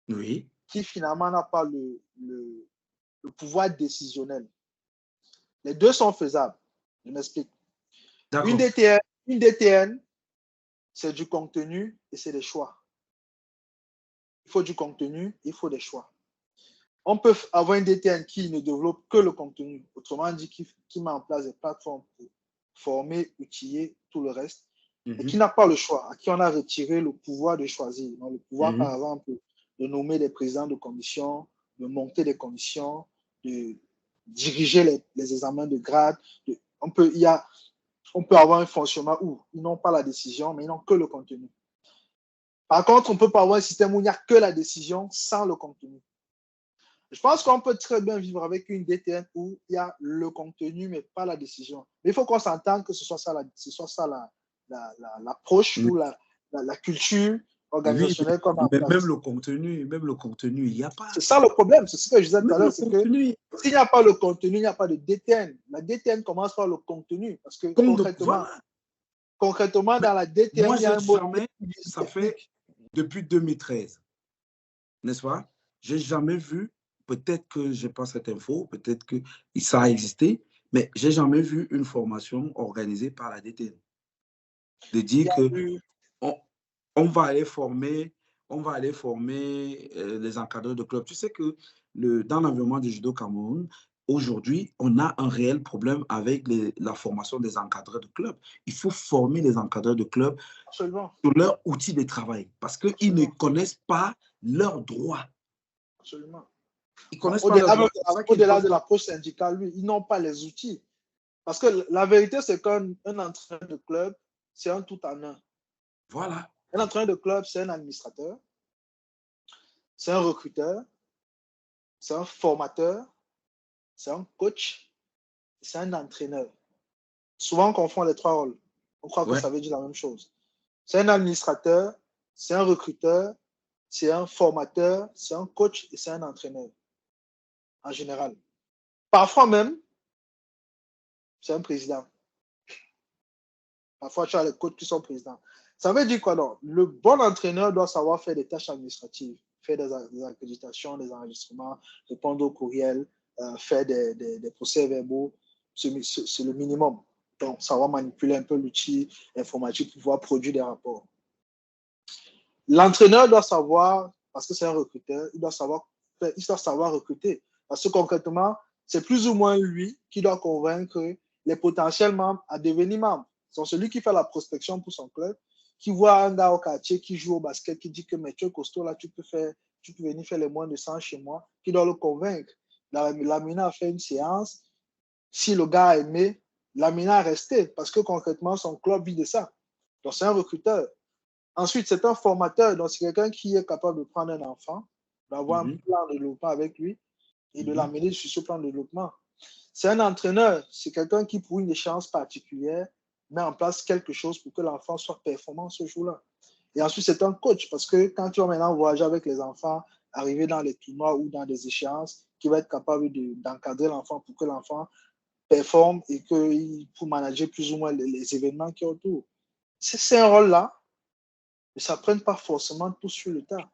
Oui. qui finalement n'a pas le pouvoir décisionnel. Les deux sont faisables. Je m'explique. Une D'accord. DTN, c'est du contenu et c'est des choix. Il faut du contenu, il faut des choix. On peut avoir un DTN qui ne développe que le contenu, autrement dit, qui met en place des plateformes pour former, outiller, tout le reste, et qui n'a pas le choix, à qui on a retiré le pouvoir de choisir. Donc, le pouvoir, par exemple, de nommer des présidents de commission, de monter des commissions, de diriger les examens de grade. On peut avoir un fonctionnement où ils n'ont pas la décision, mais ils n'ont que le contenu. Par contre, on ne peut pas avoir un système où il n'y a que la décision sans le contenu. Je pense qu'on peut très bien vivre avec une DTN où il y a le contenu, mais pas la décision. Mais il faut qu'on s'entende que ce soit ça l'approche ou la culture Oui, organisationnelle qu'on a en mais place. même le contenu, il n'y a pas. C'est ça le problème. C'est ce que je disais tout à Même l'heure. le C'est que contenu. s'il n'y a pas le contenu, il n'y a pas de DTN. La DTN commence par le contenu. Parce que concrètement, dans la DTN, Moi, il y a un mot ça fait depuis 2013, n'est-ce pas? J'ai jamais vu, peut-être que je n'ai pas cette info, peut-être que ça a existé, mais j'ai jamais vu une formation organisée par la DTN. De dire que on va aller former les encadreurs de clubs. Tu sais que dans l'environnement du judo Cameroun, aujourd'hui, on a un réel problème avec la formation des encadreurs de clubs. Il faut former les encadreurs de clubs Absolument. sur leur outil de travail parce qu'ils ne connaissent pas leurs droits. Absolument. Ils connaissent pas leurs droits. Au-delà de l'approche syndicale, lui, ils n'ont pas les outils. Parce que la vérité, c'est qu'un entraîneur de club, c'est un tout en un. Voilà. Un entraîneur de club, c'est un administrateur, c'est un recruteur, c'est un formateur, c'est un coach, c'est un entraîneur. Souvent, on confond les trois rôles. On croit que ça veut dire la même chose. C'est un administrateur, c'est un recruteur, c'est un formateur, c'est un coach et c'est un entraîneur. En général. Parfois même, c'est un président. Parfois, tu as les coachs qui sont présidents. Ça veut dire quoi, donc? Le bon entraîneur doit savoir faire des tâches administratives, faire des accréditations, des enregistrements, répondre aux courriels, faire des procès-verbaux. C'est le minimum. Donc, savoir manipuler un peu l'outil informatique pour pouvoir produire des rapports. L'entraîneur doit savoir, parce que c'est un recruteur, il doit savoir recruter. Parce que concrètement, c'est plus ou moins lui qui doit convaincre les potentiels membres à devenir membres. C'est celui qui fait la prospection pour son club, qui voit un gars au quartier qui joue au basket, qui dit que mais tu es costaud là, tu peux venir faire les moins de 100 chez moi, qui doit le convaincre. L'amener à faire une séance. Si le gars a aimé, l'amener à rester parce que concrètement, son club vit de ça. Donc, c'est un recruteur. Ensuite, c'est un formateur. Donc, c'est quelqu'un qui est capable de prendre un enfant, d'avoir un plan de développement avec lui et de l'amener sur ce plan de développement. C'est un entraîneur. C'est quelqu'un qui, pour une échéance particulière, met en place quelque chose pour que l'enfant soit performant ce jour-là. Et ensuite, c'est un coach parce que quand tu vas maintenant voyager avec les enfants, arriver dans les tournois ou dans des échéances, qui va être capable d'encadrer l'enfant pour que l'enfant performe et pour manager plus ou moins les événements qui sont autour. C'est un rôle-là. Mais ça ne prenne pas forcément tout sur le tas.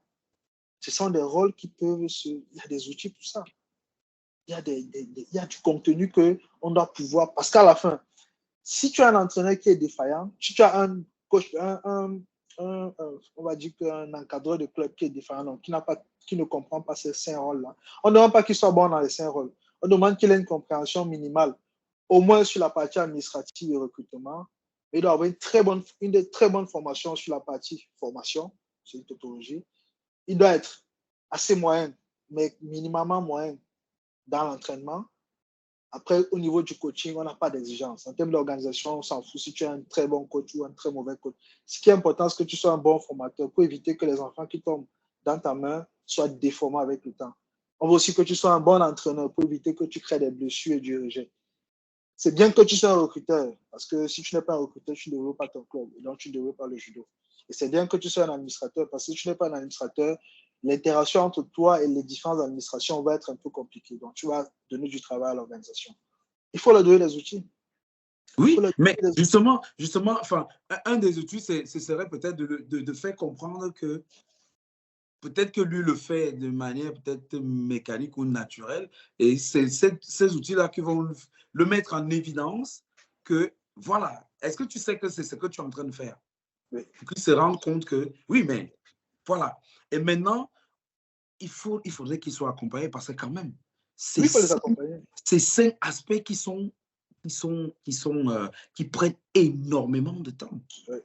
Ce sont des rôles qui peuvent il y a des outils pour ça. Il y a du contenu qu'on doit pouvoir. Parce qu'à la fin, si tu as un entraîneur qui est défaillant, si tu as un coach, on va dire qu'un encadreur de club qui est défaillant, donc qui ne comprend pas ces 5 rôles-là, on ne demande pas qu'il soit bon dans les 5 rôles. On demande qu'il ait une compréhension minimale, au moins sur la partie administrative et recrutement, mais il doit avoir une très bonne formation sur la partie formation, c'est une tautologie. Il doit être assez moyen, mais minimum moyen dans l'entraînement. Après, au niveau du coaching, on n'a pas d'exigence. En termes d'organisation, on s'en fout si tu es un très bon coach ou un très mauvais coach. Ce qui est important, c'est que tu sois un bon formateur pour éviter que les enfants qui tombent dans ta main soient déformés avec le temps. On veut aussi que tu sois un bon entraîneur pour éviter que tu crées des blessures et du rejet. C'est bien que tu sois un recruteur, parce que si tu n'es pas un recruteur, tu ne développes pas ton club, et donc tu ne développes pas le judo. Et c'est bien que tu sois un administrateur, parce que si tu n'es pas un administrateur, l'interaction entre toi et les différentes administrations va être un peu compliquée. Donc, tu vas donner du travail à l'organisation. Il faut leur donner des outils. Oui, mais justement, enfin, un des outils, ce serait peut-être de faire comprendre que peut-être que lui le fait de manière peut-être mécanique ou naturelle, et c'est ces outils-là qui vont le mettre en évidence que, voilà, est-ce que tu sais que c'est ce que tu es en train de faire? Oui. Pour qu'il se rende compte que, oui, mais voilà. Et maintenant, il faudrait qu'il soit accompagné parce que quand même, Oui, il faut les accompagner. c'est 5 aspects qui prennent énormément de temps. Oui.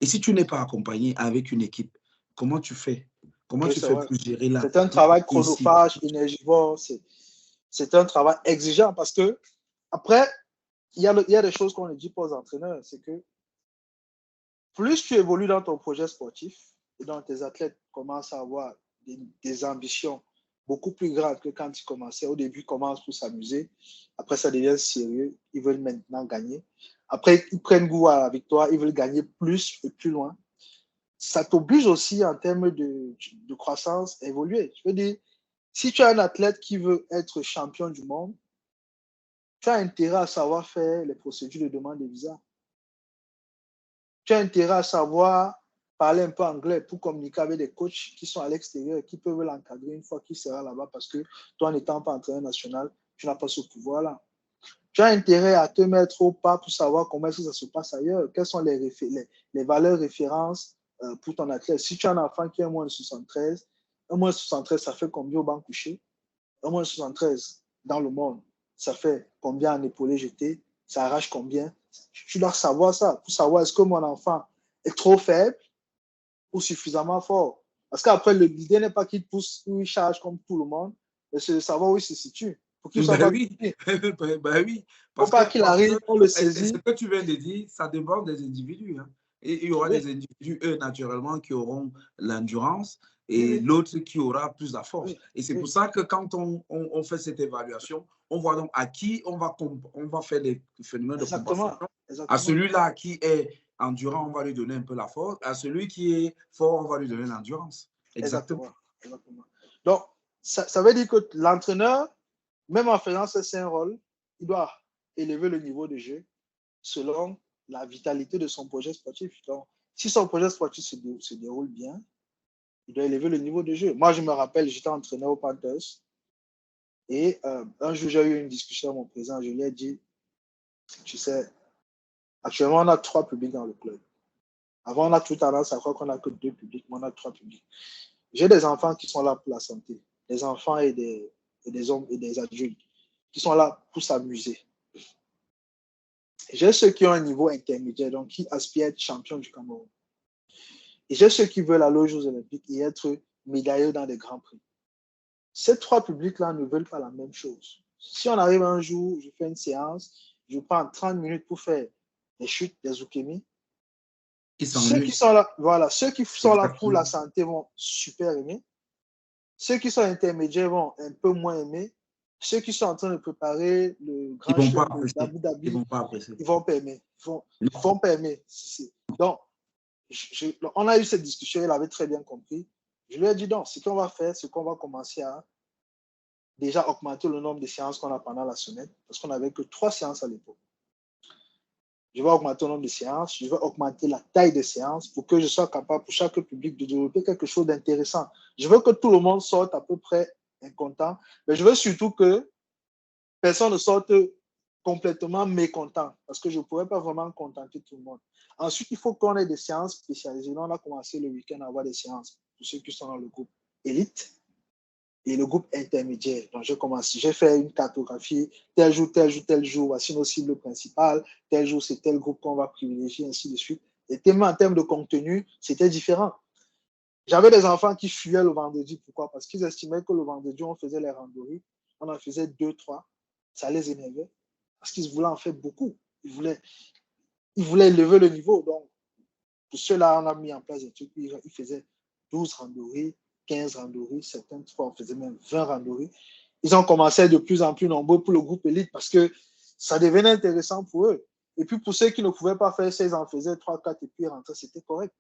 Et si tu n'es pas accompagné avec une équipe, comment tu fais? Comment Oui, tu fais pour gérer là? C'est un travail chronophage, énergivore, c'est un travail exigeant parce que, après, il y a des choses qu'on ne dit pas aux entraîneurs, c'est que plus tu évolues dans ton projet sportif et donc tes athlètes commencent à avoir des ambitions beaucoup plus grandes que quand ils commençaient. Au début, ils commencent pour s'amuser. Après, ça devient sérieux. Ils veulent maintenant gagner. Après, ils prennent goût à la victoire. Ils veulent gagner plus et plus loin. Ça t'oblige aussi, en termes de croissance, à évoluer. Je veux dire, si tu as un athlète qui veut être champion du monde, tu as intérêt à savoir faire les procédures de demande de visa. Tu as intérêt à savoir parler un peu anglais pour communiquer avec des coachs qui sont à l'extérieur et qui peuvent l'encadrer une fois qu'il sera là-bas parce que toi, n'étant pas entraîneur national, tu n'as pas ce pouvoir-là. Tu as intérêt à te mettre au pas pour savoir comment est-ce que ça se passe ailleurs, quelles sont les valeurs références pour ton athlète. Si tu as un enfant qui est moins de 73, un moins de 73, ça fait combien au banc couché? Un moins de 73 dans le monde, ça fait combien en épaulé jeté? Ça arrache combien? Tu dois savoir ça pour savoir est-ce que mon enfant est trop faible ou suffisamment fort. Parce qu'après, l'idée n'est pas qu'il pousse ou il charge comme tout le monde, mais c'est de savoir où il se situe. Pour qu'il soit Ben pas oui, ben oui. faut Parce que, pas qu'il arrive, on le ce saisit. que tu viens de dire, ça dépend des individus. Hein. Et il y aura Oui, des individus, eux, naturellement, qui auront l'endurance et oui, l'autre qui aura plus la force. oui, Et c'est pour oui. ça que quand on fait cette évaluation, on voit donc à qui on va faire des phénomènes de compensation. Exactement. À Exactement. celui-là qui est endurant, on va lui donner un peu la force. À celui qui est fort, on va lui donner l'endurance. Exactement. Exactement. Exactement. Donc, ça veut dire que l'entraîneur, même en faisant ces 5 rôles, il doit élever le niveau de jeu selon la vitalité de son projet sportif. Donc, si son projet sportif se déroule bien, il doit élever le niveau de jeu. Moi, je me rappelle, j'étais entraîneur aux Panthers et un jour, j'ai eu une discussion avec mon président. Je lui ai dit, tu sais, actuellement, on a 3 publics dans le club. Avant, on a tout tendance à croire qu'on n'a que 2 publics, mais on a 3 publics. J'ai des enfants qui sont là pour la santé, des enfants et des hommes et des adultes qui sont là pour s'amuser. J'ai ceux qui ont un niveau intermédiaire, donc qui aspirent à être champions du Cameroun. Et j'ai ceux qui veulent aller aux Jeux Olympiques et être médaillés dans des grands prix. Ces 3 publics-là ne veulent pas la même chose. Si on arrive un jour, je fais une séance, je prends 30 minutes pour faire des chutes, des ukemi. Ceux qui sont là, voilà, ceux qui sont là pour la santé vont super aimer. Ceux qui sont intermédiaires vont un peu moins aimer. Ceux qui sont en train de préparer le grand chelem d'Abu Dhabi, ils vont pas apprécier. Ils vont pas aimer. Ils vont pas aimer. Donc, on a eu cette discussion, il avait très bien compris. Je lui ai dit donc, ce qu'on va faire, c'est qu'on va commencer à déjà augmenter le nombre de séances qu'on a pendant la semaine, parce qu'on n'avait que 3 séances à l'époque. Je vais augmenter le nombre de séances, je vais augmenter la taille des séances pour que je sois capable, pour chaque public, de développer quelque chose d'intéressant. Je veux que tout le monde sorte à peu près content, mais je veux surtout que personne ne sorte complètement mécontent, parce que je ne pourrais pas vraiment contenter tout le monde. Ensuite, il faut qu'on ait des séances spécialisées. Là, on a commencé le week-end à avoir des séances pour ceux qui sont dans le groupe élite. et le groupe intermédiaire. Donc, j'ai fait une cartographie, tel jour, tel jour, tel jour, voici nos cibles principales, tel jour, c'est tel groupe qu'on va privilégier, ainsi de suite. Et tellement en termes de contenu, c'était différent. J'avais des enfants qui fuyaient le vendredi. Pourquoi? Parce qu'ils estimaient que le vendredi, on faisait les randonnées, on en faisait 2, 3, ça les énervait, parce qu'ils voulaient en faire beaucoup. Ils voulaient élever le niveau. Donc, pour ceux-là, on a mis en place des trucs. Ils faisaient 12 randonnées, 15 randonnées, certaines fois, on faisait même 20 randonnées. Ils ont commencé à être de plus en plus nombreux pour le groupe élite parce que ça devenait intéressant pour eux. Et puis, pour ceux qui ne pouvaient pas faire ça, ils en faisaient 3, 4 et puis ils rentraient, c'était correct.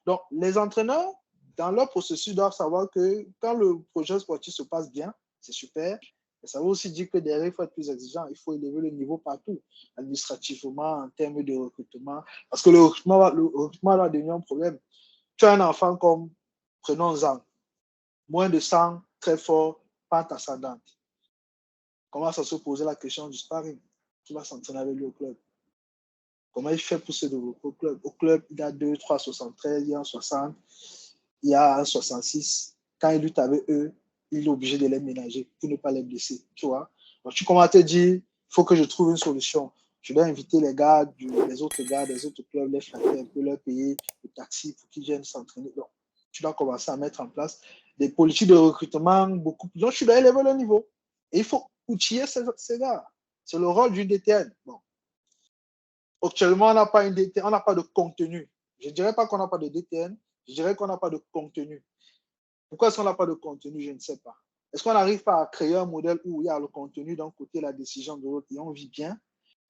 Donc, les entraîneurs, dans leur processus, doivent savoir que quand le projet sportif se passe bien, c'est super. Mais ça veut aussi dire que derrière, il faut être plus exigeant. Il faut élever le niveau partout, administrativement, en termes de recrutement. Parce que le recrutement va devenir un problème. Tu as un enfant comme, prenons-en, moins de 100, très fort, pente ascendante. Commence à se poser la question du sparring. Qui va s'entraîner avec lui au club? Comment il fait pour se développer au club? Au club, il y a 2, 3, 73, il y a un 60, il y a un 66. Quand il lutte avec eux, il est obligé de les ménager pour ne pas les blesser. Tu vois? Donc, tu commences à te dire, il faut que je trouve une solution. Je dois inviter les gars, les autres gars des autres clubs, les flatter un peu, leur payer le taxi pour qu'ils viennent s'entraîner. Donc, tu dois commencer à mettre en place des politiques de recrutement beaucoup plus. Donc, tu dois élever le niveau. Et il faut outiller ces gars. C'est le rôle du DTN. Bon. Actuellement, on n'a pas une DTN, on n'a pas de contenu. Je ne dirais pas qu'on n'a pas de DTN, je dirais qu'on n'a pas de contenu. Pourquoi est-ce qu'on n'a pas de contenu? Je ne sais pas. Est-ce qu'on n'arrive pas à créer un modèle où il y a le contenu d'un côté, la décision de l'autre et on vit bien?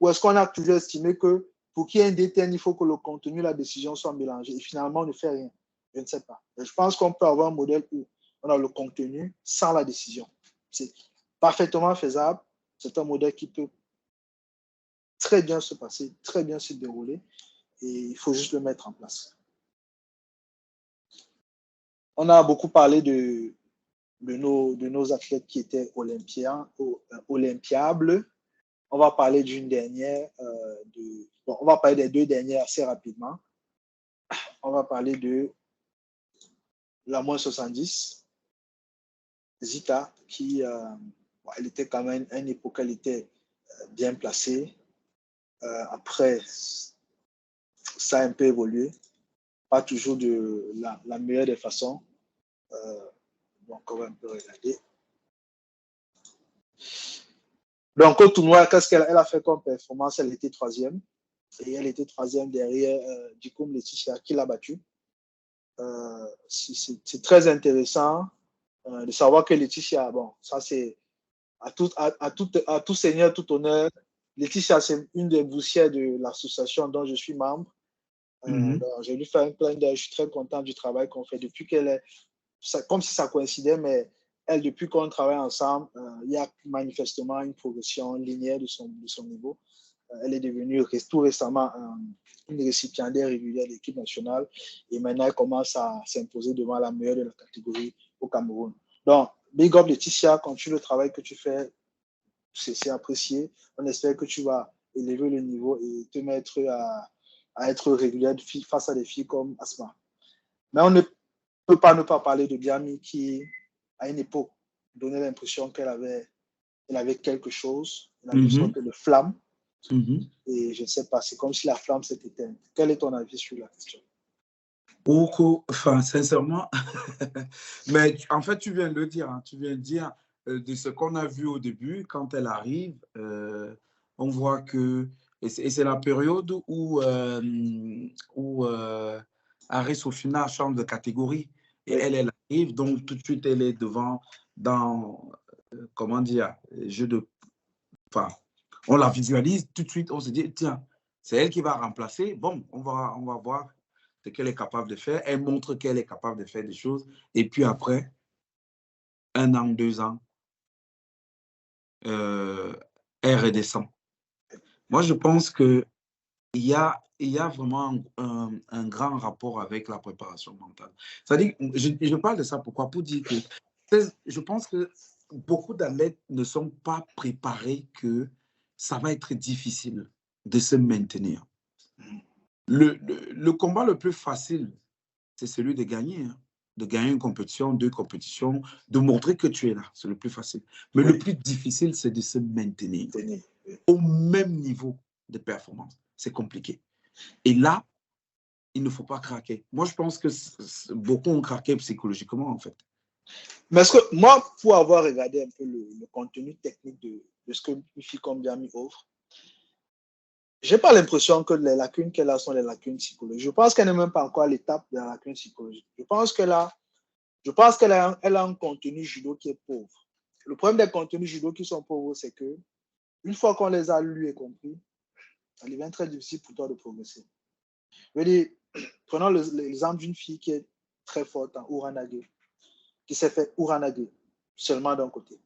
Ou est-ce qu'on a toujours estimé que pour qu'il y ait un DTN, il faut que le contenu et la décision soient mélangés et finalement on ne fait rien? Je ne sais pas. Et je pense qu'on peut avoir un modèle où on a le contenu sans la décision. C'est parfaitement faisable. C'est un modèle qui peut très bien se passer, très bien se dérouler et il faut juste le mettre en place. On a beaucoup parlé de nos athlètes qui étaient olympiables. On va parler d'une dernière. On va parler des deux dernières assez rapidement. On va parler de la moins 70, Zita, qui elle était quand même à une époque, elle était bien placée. Après, ça a un peu évolué. Pas toujours de la meilleure des façons. Donc, on va un peu regarder. Donc, au tournoi, qu'est-ce qu'elle a fait comme performance? Elle était troisième. Et elle était troisième derrière Dikoum Laetitia qui l'a battue. C'est très intéressant de savoir que Laetitia, bon, ça c'est à tout seigneur, tout honneur. Laetitia, c'est une des boursières de l'association dont je suis membre. Je lui fais un plein d'œil. Je suis très content du travail qu'on fait depuis qu'elle est, comme si ça coïncidait, mais elle, depuis qu'on travaille ensemble, il y a manifestement une progression linéaire de son niveau. Elle est devenue tout récemment une récipiendaire régulière de l'équipe nationale et maintenant elle commence à s'imposer devant la meilleure de la catégorie au Cameroun. Donc, big up Laetitia, continue le travail que tu fais, c'est apprécié. On espère que tu vas élever le niveau et te mettre à être régulière face à des filles comme Asma. Mais on ne peut pas ne pas parler de Biami qui, à une époque, donnait l'impression qu'elle avait quelque chose, elle avait une sorte de flamme. Et je ne sais pas, c'est comme si la flamme s'est éteinte. Quel est ton avis sur la question? Enfin, sincèrement, mais en fait, tu viens de le dire, hein, tu viens de dire de ce qu'on a vu au début, quand elle arrive, on voit que, et c'est la période où Aris Sofina change de catégorie, et oui. Elle arrive, donc tout de suite, elle est devant, dans, comment dire, jeu de, enfin, on la visualise, tout de suite, on se dit, tiens, c'est elle qui va remplacer, bon, on va voir ce qu'elle est capable de faire. Elle montre qu'elle est capable de faire des choses. Et puis après, 1 an, 2 ans, elle redescend. Moi, je pense qu'il y a vraiment un grand rapport avec la préparation mentale. C'est-à-dire, je parle de ça pourquoi? Pour dire que je pense que beaucoup d'athlètes ne sont pas préparés que ça va être difficile de se maintenir. Le combat le plus facile, c'est celui de gagner. Hein. de gagner une compétition, 2 compétitions, de montrer que tu es là. C'est le plus facile. Mais le plus difficile, c'est de se maintenir au même niveau de performance. C'est compliqué. Et là, il ne faut pas craquer. Moi, je pense que beaucoup ont craqué psychologiquement, en fait. Mais est-ce que moi, pour avoir regardé un peu le contenu technique de ce que une fille comme Biami offre, je n'ai pas l'impression que les lacunes qu'elle a sont les lacunes psychologiques. Je pense qu'elle n'est même pas encore à l'étape de la lacune psychologique. Je pense qu'elle a un contenu judo qui est pauvre. Le problème des contenus judo qui sont pauvres, c'est que une fois qu'on les a lus et compris, ça devient très difficile pour toi de progresser. Je veux dire, prenons l'exemple d'une fille qui est très forte en Uranage, qui s'est fait Uranage seulement d'un côté.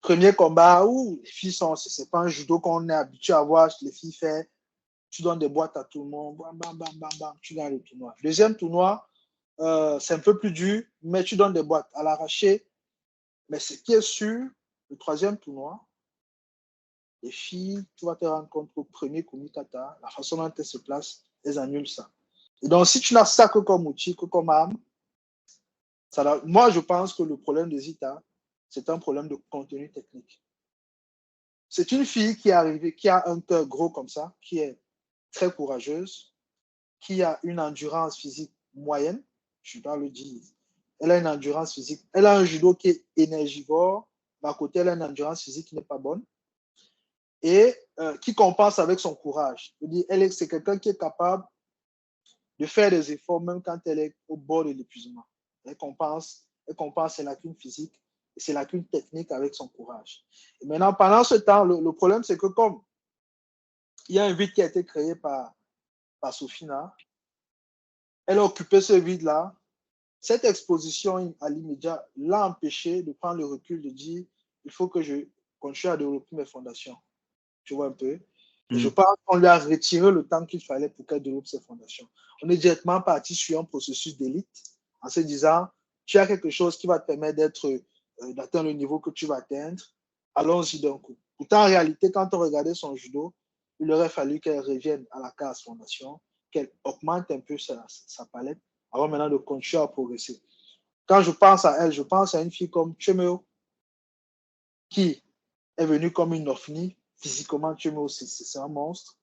Premier combat où les filles sont, c'est pas un judo qu'on est habitué à voir les filles faire. Tu donnes des boîtes à tout le monde, bam, bam, bam, bam, bam, tu gagnes le tournoi. Deuxième tournoi, c'est un peu plus dur, mais tu donnes des boîtes à l'arraché. Mais ce qui est sûr, le troisième tournoi, les filles, tu vas te rendre compte qu'au premier Kumikata, la façon dont elles se placent, elles annulent ça. Et donc, si tu n'as ça que comme outil, que comme arme, moi, je pense que le problème de Zita, c'est un problème de contenu technique. C'est une fille qui est arrivée, qui a un cœur gros comme ça, qui est très courageuse, qui a une endurance physique moyenne, je ne vais pas le dire. Elle a une endurance physique. Elle a un judo qui est énergivore, mais à côté, elle a une endurance physique qui n'est pas bonne et qui compense avec son courage. C'est quelqu'un qui est capable de faire des efforts même quand elle est au bord de l'épuisement. Elle compense ses lacunes physiques et ses lacunes techniques avec son courage. Et maintenant, pendant ce temps, le problème, c'est que comme il y a un vide qui a été créé par Sofina, elle a occupé ce vide-là. Cette exposition à l'immédiat l'a empêché de prendre le recul, de dire il faut que je continue à développer mes fondations. Tu vois un peu? Et je pense qu'on lui a retiré le temps qu'il fallait pour qu'elle développe ses fondations. On est directement parti sur un processus d'élite en se disant tu as quelque chose qui va te permettre d'atteindre le niveau que tu vas atteindre. Allons-y d'un coup. Pourtant, en réalité, quand on regardait son judo, il aurait fallu qu'elle revienne à la case fondation, qu'elle augmente un peu sa palette avant maintenant de continuer à progresser. Quand je pense à elle, je pense à une fille comme Chemeo, qui est venue comme une ovni. Physiquement, Chemeo, c'est un monstre,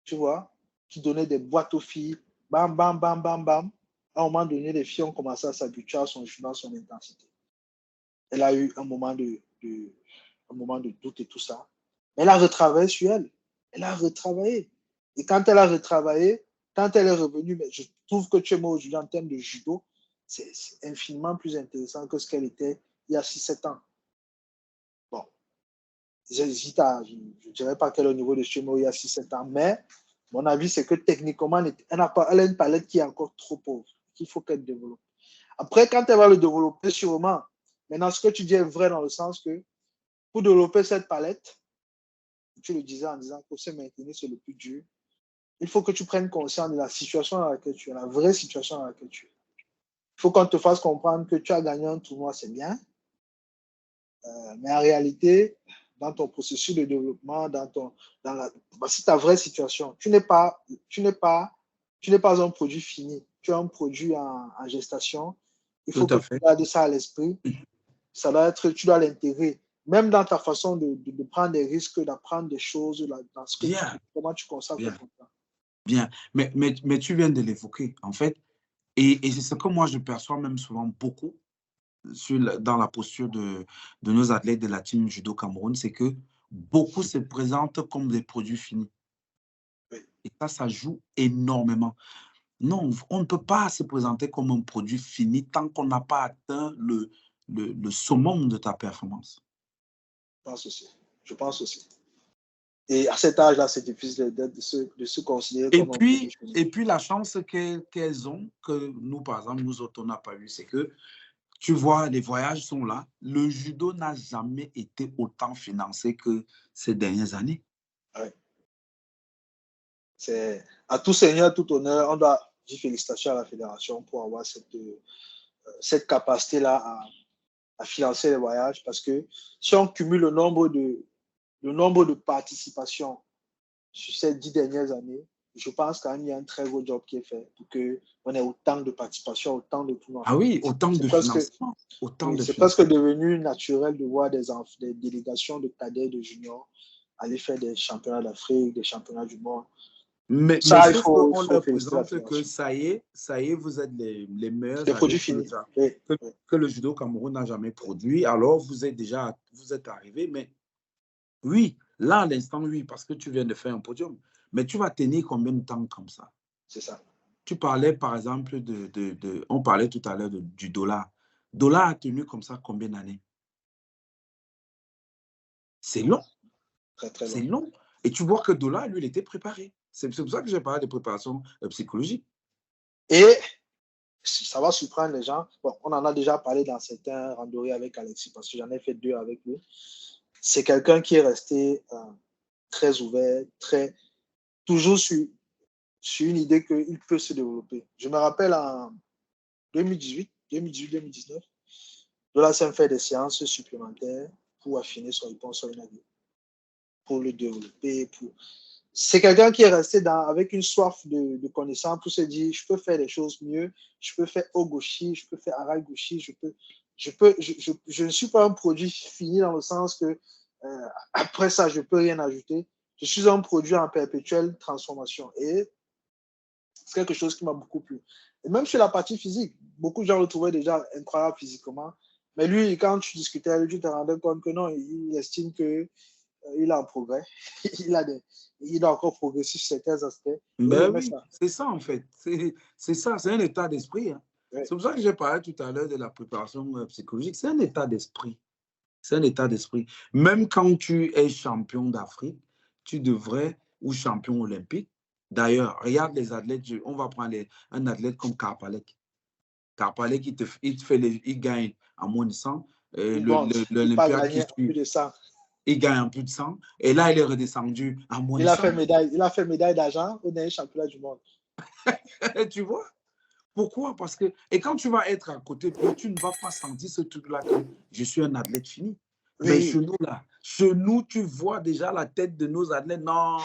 tu vois, qui donnait des boîtes aux filles, bam, bam, bam, bam, bam. À un moment donné, les filles ont commencé à s'habituer à son judo, à son intensité. Elle a eu un moment de doute et tout ça. Mais elle a retravaillé sur elle. Elle a retravaillé. Et quand elle a retravaillé, quand elle est revenue, mais je trouve que Chemeo aujourd'hui en termes de judo, c'est infiniment plus intéressant que ce qu'elle était il y a 6-7 ans. Bon, j'hésite je ne dirais pas qu'elle est au niveau de Chemeo il y a 6-7 ans, mais mon avis, c'est que techniquement, elle a une palette qui est encore trop pauvre, qu'il faut qu'elle développe. Après, quand elle va le développer sûrement, maintenant, ce que tu dis est vrai dans le sens que pour développer cette palette, tu le disais en disant que se maintenir, c'est le plus dur. Il faut que tu prennes conscience de la situation dans laquelle tu es, la vraie situation dans laquelle tu es. Il faut qu'on te fasse comprendre que tu as gagné un tournoi, c'est bien. Mais en réalité, dans ton processus de développement, c'est ta vraie situation. Tu n'es pas un produit fini. Tu es un produit en gestation. Il faut que tu gardes ça à l'esprit. Ça doit être, tu dois l'intégrer. Même dans ta façon de prendre des risques, d'apprendre des choses, dans ce que comment tu consacres ton temps. Bien, mais tu viens de l'évoquer, en fait, et c'est ce que moi je perçois même souvent beaucoup dans la posture de nos athlètes de la team Judo Cameroun, c'est que beaucoup se présentent comme des produits finis. Oui. Et ça joue énormément. Non, on ne peut pas se présenter comme un produit fini tant qu'on n'a pas atteint le summum de ta performance. Je pense aussi. Et à cet âge-là, c'est difficile de se considérer comme un produit fini. Et puis, la chance qu'elles ont, que nous, par exemple, nous autres, on n'a pas eu, c'est que, tu vois, les voyages sont là. Le judo n'a jamais été autant financé que ces dernières années. Oui. C'est à tout seigneur, tout honneur, on doit dire félicitations à la fédération pour avoir cette capacité-là à financer les voyages, parce que si on cumule le nombre de participations sur ces 10 dernières années, je pense quand même qu'il y a un très gros job qui est fait pour qu'on ait autant de participation, autant de tournois. Ah oui, autant de financement. C'est presque devenu naturel de voir des délégations de cadets, de juniors aller faire des championnats d'Afrique, des championnats du monde. Mais ça, il faut on leur présente que ça y est, vous êtes les meilleurs produits finis. Que le judo Cameroun n'a jamais produit. Alors, vous êtes arrivés, mais oui, là, à l'instant, oui, parce que tu viens de faire un podium. Mais tu vas tenir combien de temps comme ça? C'est ça. Tu parlais, par exemple, on parlait tout à l'heure du dollar. Dollar a tenu comme ça combien d'années? C'est long. Très, très long. C'est long. Et tu vois que dollar, lui, il était préparé. C'est pour ça que j'ai parlé de préparation psychologique. Et ça va surprendre les gens. Bon, on en a déjà parlé dans certains randonnées avec Alexis, parce que j'en ai fait 2 avec lui. C'est quelqu'un qui est resté très ouvert, toujours sur une idée qu'il peut se développer. Je me rappelle en 2018-2019, Dola Sem fait des séances supplémentaires pour affiner son réponse sur une idée, pour le développer. C'est quelqu'un qui est resté avec une soif de connaissance pour se dire, je peux faire des choses mieux, je peux faire Ogoshi, je peux faire Arai Goshi, je ne suis pas un produit fini dans le sens que après ça, je ne peux rien ajouter. Je suis un produit en perpétuelle transformation. Et c'est quelque chose qui m'a beaucoup plu. Et même sur la partie physique, beaucoup de gens le trouvaient déjà incroyable physiquement. Mais lui, quand tu discutais avec lui, tu te rendais compte que non, il estime qu'il est en progrès. Il doit encore progresser sur certains aspects. Ben oui, c'est ça en fait. C'est ça, c'est un état d'esprit. Hein. Ouais. C'est pour ça que j'ai parlé tout à l'heure de la préparation psychologique. C'est un état d'esprit. C'est un état d'esprit. Même quand tu es champion d'Afrique, tu devrais, ou champion olympique. D'ailleurs, regarde les athlètes. On va prendre un athlète comme Karpalek. Karpalek, il gagne en moins de 100. L'Olympiade qui de 100. Il gagne en plus de 100. Et là, il est redescendu à moins de 100. Il a fait médaille d'argent au dernier championnat du monde. Tu vois? Pourquoi? Parce que, et quand tu vas être à côté, tu ne vas pas sentir ce truc-là que je suis un athlète fini. Oui. Mais chez nous, tu vois déjà la tête de nos athlètes. Non,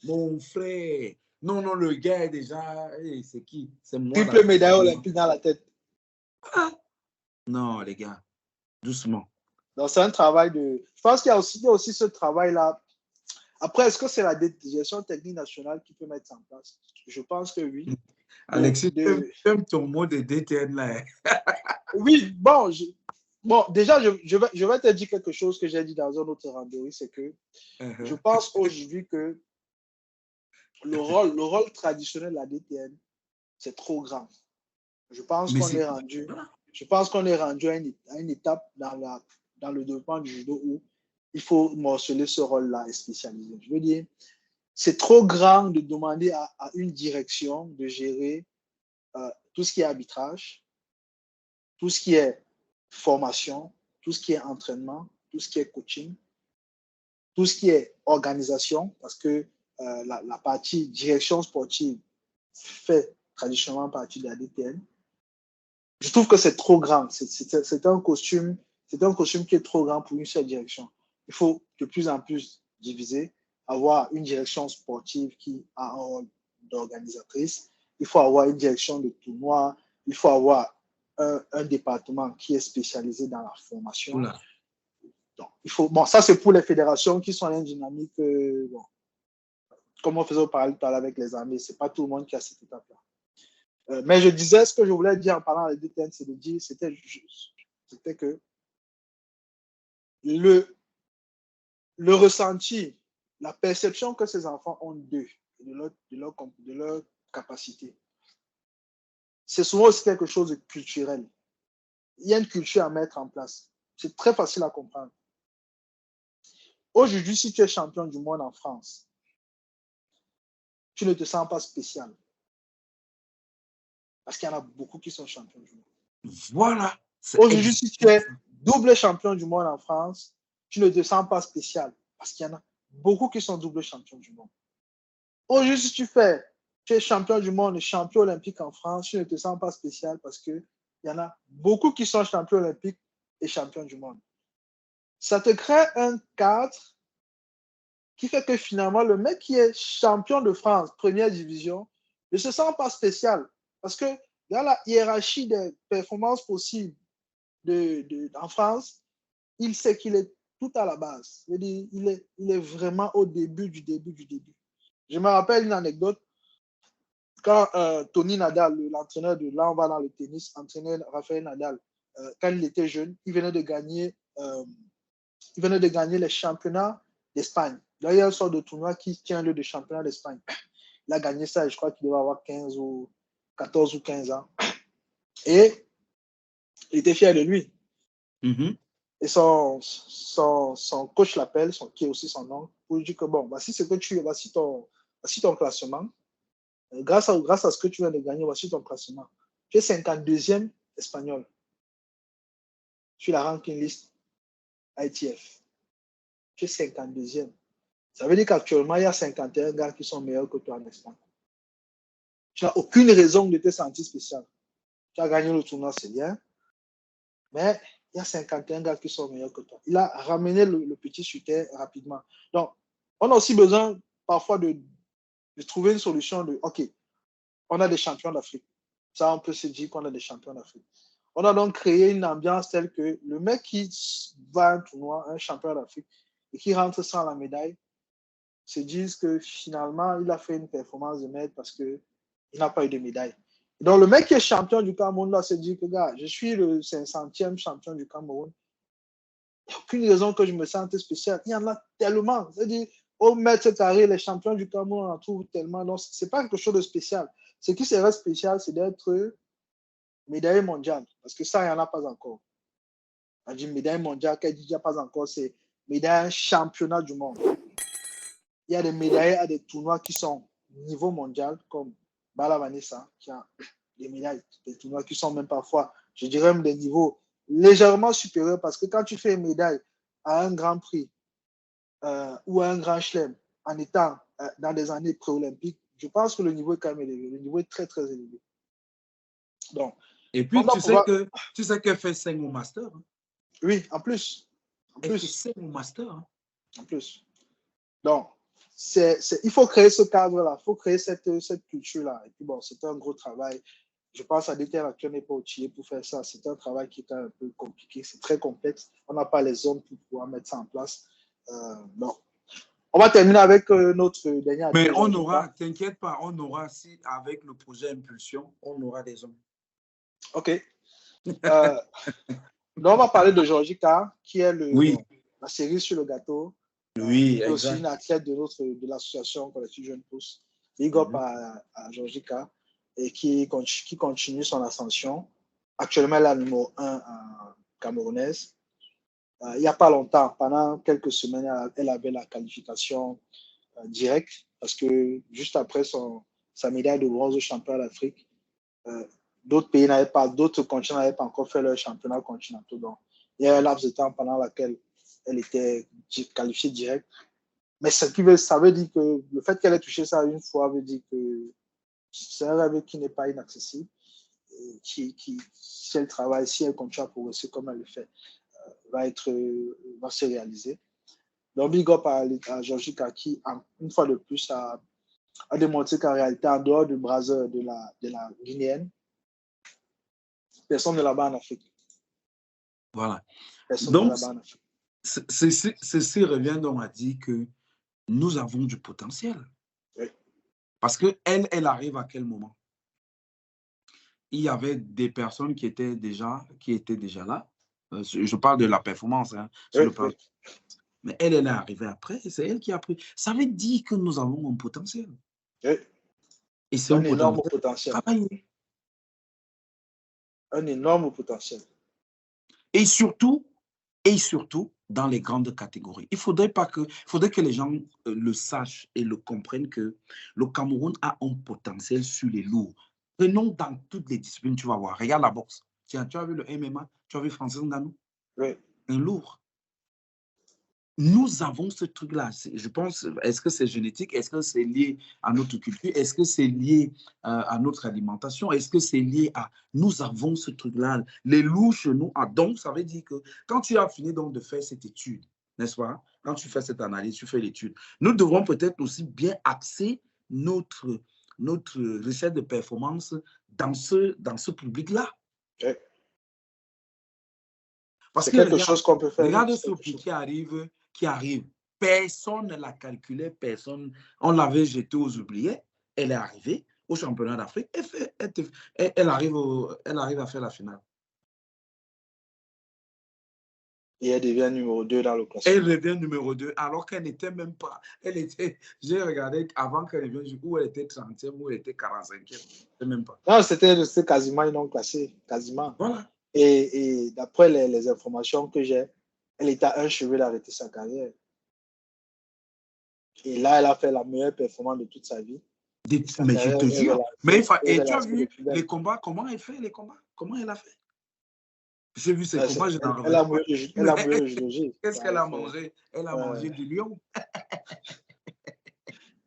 mon frère. Non, le gars est déjà. Hey, c'est qui? C'est moi. Triple médaille olympique dans la tête. Ah. Non, les gars, doucement. Donc, c'est un travail de. Je pense qu'il y a aussi ce travail-là. Après, est-ce que c'est la gestion technique nationale qui peut mettre ça en place? Je pense que oui. Alexis, j'aime ton mot de DTN là. Oui, bon, déjà, je vais te dire quelque chose que j'ai dit dans un autre rendez-vous, c'est que je pense aujourd'hui que le rôle traditionnel de la DTN, c'est trop grand. Je pense qu'on est rendu à une étape dans le développement du judo où il faut morceler ce rôle-là et spécialiser. Je veux dire, c'est trop grand de demander à une direction de gérer tout ce qui est arbitrage, tout ce qui est formation, tout ce qui est entraînement, tout ce qui est coaching, tout ce qui est organisation, parce que la partie direction sportive fait traditionnellement partie de la DTN. Je trouve que c'est trop grand. C'est un costume qui est trop grand pour une seule direction. Il faut de plus en plus diviser, avoir une direction sportive qui a un rôle d'organisatrice. Il faut avoir une direction de tournoi. Il faut avoir un département qui est spécialisé dans la formation. Oula. Donc, ça c'est pour les fédérations qui sont en dynamique. Comme on faisait parler tout à l'heure avec les armées, c'est pas tout le monde qui a cette étape-là. Mais je disais, ce que je voulais dire en parlant des DTN, c'est de dire, c'était que le ressenti, la perception que ces enfants ont d'eux, de leur capacité, c'est souvent aussi quelque chose de culturel. Il y a une culture à mettre en place. C'est très facile à comprendre. Aujourd'hui, si tu es champion du monde en France, tu ne te sens pas spécial. Parce qu'il y en a beaucoup qui sont champions du monde. Voilà. Aujourd'hui, si tu es double champion du monde en France, tu ne te sens pas spécial. Parce qu'il y en a beaucoup qui sont double champions du monde. Aujourd'hui, si tu es champion du monde et champion olympique en France, tu ne te sens pas spécial parce qu'il y en a beaucoup qui sont champions olympiques et champions du monde. Ça te crée un cadre qui fait que finalement, le mec qui est champion de France, première division, ne se sent pas spécial. Parce que dans la hiérarchie des performances possibles en France, il sait qu'il est tout à la base. Il est vraiment au début du début du début. Je me rappelle une anecdote. Quand Tony Nadal, l'entraîneur de là, on va dans le tennis, entraîneur Rafael Nadal, quand il était jeune, il venait de gagner les championnats d'Espagne. Là, il y a une sorte de tournoi qui tient lieu de championnat d'Espagne. Il a gagné ça, je crois qu'il devait avoir 14 ou 15 ans. Et il était fier de lui. Mm-hmm. Et son coach l'appelle, qui est aussi son nom, pour lui dire que bon, voici ce que tu es, voici ton classement. Grâce à ce que tu viens de gagner, voici ton classement. Tu es 52e espagnol. Sur la ranking list ITF. Tu es 52e. Ça veut dire qu'actuellement, il y a 51 gars qui sont meilleurs que toi en Espagne. Tu n'as aucune raison de te sentir spécial. Tu as gagné le tournoi, c'est bien. Mais il y a 51 gars qui sont meilleurs que toi. Il a ramené le petit sur terre rapidement. Donc, on a aussi besoin parfois de trouver une solution de, OK, on a des champions d'Afrique. Ça, on peut se dire qu'on a des champions d'Afrique. On a donc créé une ambiance telle que le mec qui va à un tournoi, un champion d'Afrique, et qui rentre sans la médaille, se disent que finalement, il a fait une performance de merde parce qu'il n'a pas eu de médaille. Donc, le mec qui est champion du Cameroun, là, se dit que, gars, je suis le 500e champion du Cameroun. Il n'y a aucune raison que je me sente spécial. Il y en a tellement. C'est-à-dire, au mètre carré, les champions du Cameroun en trouvent tellement. Donc, ce n'est pas quelque chose de spécial. Ce qui serait spécial, c'est d'être médaille mondiale. Parce que ça, il n'y en a pas encore. On dit médaille mondiale, qu'elle dit qu'il n'y a pas encore, c'est médaille championnat du monde. Il y a des médailles à des tournois qui sont niveau mondial, comme Bala Vanessa, qui a des médailles, des tournois qui sont même parfois, je dirais même des niveaux légèrement supérieurs, parce que quand tu fais une médaille à un grand prix ou à un grand chelem en étant dans des années pré-olympiques, je pense que le niveau est quand même élevé. Le niveau est très, très élevé. Donc, et puis, tu sais que fait 5 au master. Hein? Oui, en plus. Elle fait 5 au master. Hein? En plus. Donc, il faut créer ce cadre-là, il faut créer cette culture-là. Et puis bon, c'est un gros travail. Je pense à l'État actuel n'est pas outillé pour faire ça. C'est un travail qui est un peu compliqué, c'est très complexe. On n'a pas les zones pour pouvoir mettre ça en place. Bon. On va terminer avec notre dernier. Mais on aura, t'inquiète pas, on aura, si avec le projet Impulsion, on aura des hommes. OK. Donc, on va parler de Georgica, qui est la cerise sur le gâteau. Oui, exact. Aussi une athlète de l'association Collectif Jeune Pousse. Big up à Georgica et qui continue son ascension. Actuellement, elle est la numéro 1 camerounaise. Il n'y a pas longtemps, pendant quelques semaines, elle avait la qualification directe parce que juste après sa médaille de bronze au championnat d'Afrique, d'autres pays n'avaient pas, d'autres continents n'avaient pas encore fait leur championnat continental. Donc, il y a un laps de temps pendant lequel elle était qualifiée direct. Mais ça veut dire que le fait qu'elle ait touché ça une fois veut dire que c'est un rêve qui n'est pas inaccessible. Si elle travaille, si elle continue à progresser comme elle le fait, va se réaliser. Donc, big up à Georgica qui, une fois de plus, a démontré qu'en réalité, en dehors du braseur de la Guinéenne, personne ne là-bas en Afrique. Voilà. Personne donc, ne là-bas en Afrique. Ceci revient donc à dire que nous avons du potentiel. Oui. Parce qu'elle arrive à quel moment? Il y avait des personnes qui étaient déjà là. Je parle de la performance. Hein, sur le plan. Mais elle est arrivée après. C'est elle qui a pris. Ça veut dire que nous avons un potentiel. Oui. Et c'est un énorme potentiel. Travailler. Un énorme potentiel. Et surtout, dans les grandes catégories. Il faudrait que les gens le sachent et le comprennent que le Cameroun a un potentiel sur les lourds. Prenons dans toutes les disciplines, tu vas voir. Regarde la boxe. Tiens, tu as vu le MMA, tu as vu Francis Ngannou? Oui. Un lourd. Nous avons ce truc-là. Je pense, est-ce que c'est génétique? Est-ce que c'est lié à notre culture? Est-ce que c'est lié à notre alimentation? Est-ce que c'est lié à... Nous avons ce truc-là. Les loups chez nous. Donc, ça veut dire que quand tu as fini donc de faire cette étude, n'est-ce pas? quand tu fais cette analyse, tu fais l'étude. Nous devrons peut-être aussi bien axer notre recherche de performance dans ce public-là. Ouais. Parce C'est que quelque chose qu'on peut faire. regarde Sophie qui arrive. Personne ne l'a calculé, personne. On l'avait jeté aux oubliés. Elle est arrivée au championnat d'Afrique. Elle arrive à faire la finale. Et elle devient numéro 2 dans le classement. Elle devient numéro 2 alors qu'elle n'était même pas. J'ai regardé avant qu'elle vienne, où elle était 30e, où elle était 45e. Même pas. Non, c'était quasiment une non classée. Quasiment. Voilà. Et d'après les informations que j'ai, elle était à un cheveu d'arrêter sa carrière. Et là, elle a fait la meilleure performance de toute sa vie. Mais je te jure. Et tu as vu les combats, comment elle fait les combats? Comment elle a fait? J'ai vu ses combats, je n'en reviens pas. Elle a mouillé le judo. Qu'est-ce qu'elle a mangé? Elle a mangé du lion.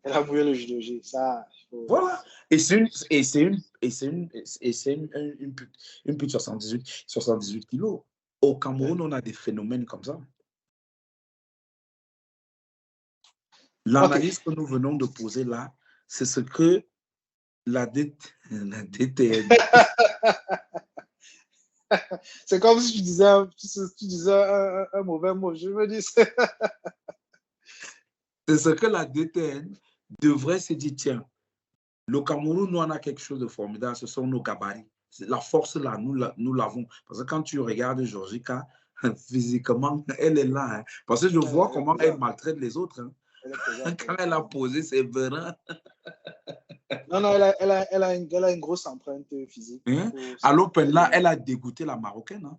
Elle a mouillé le judo. Ça. Voilà. Et c'est une pute 78 kilos. Au Cameroun, on a des phénomènes comme ça. L'analyse que nous venons de poser là, c'est ce que la DTN. C'est comme si tu disais un mauvais mot. Je me dis. C'est ce que la DTN devrait se dire, tiens, le Cameroun, nous, on a quelque chose de formidable, ce sont nos gabarits. La force là, nous l'avons. Parce que quand tu regardes Georgica, physiquement, elle est là. Hein. Parce que je vois comment elle maltraite les autres. Hein. Quand elle a posé ses verins. Non, elle a une grosse empreinte physique. Hein? À l'Open, là, elle a dégoûté la Marocaine. Hein?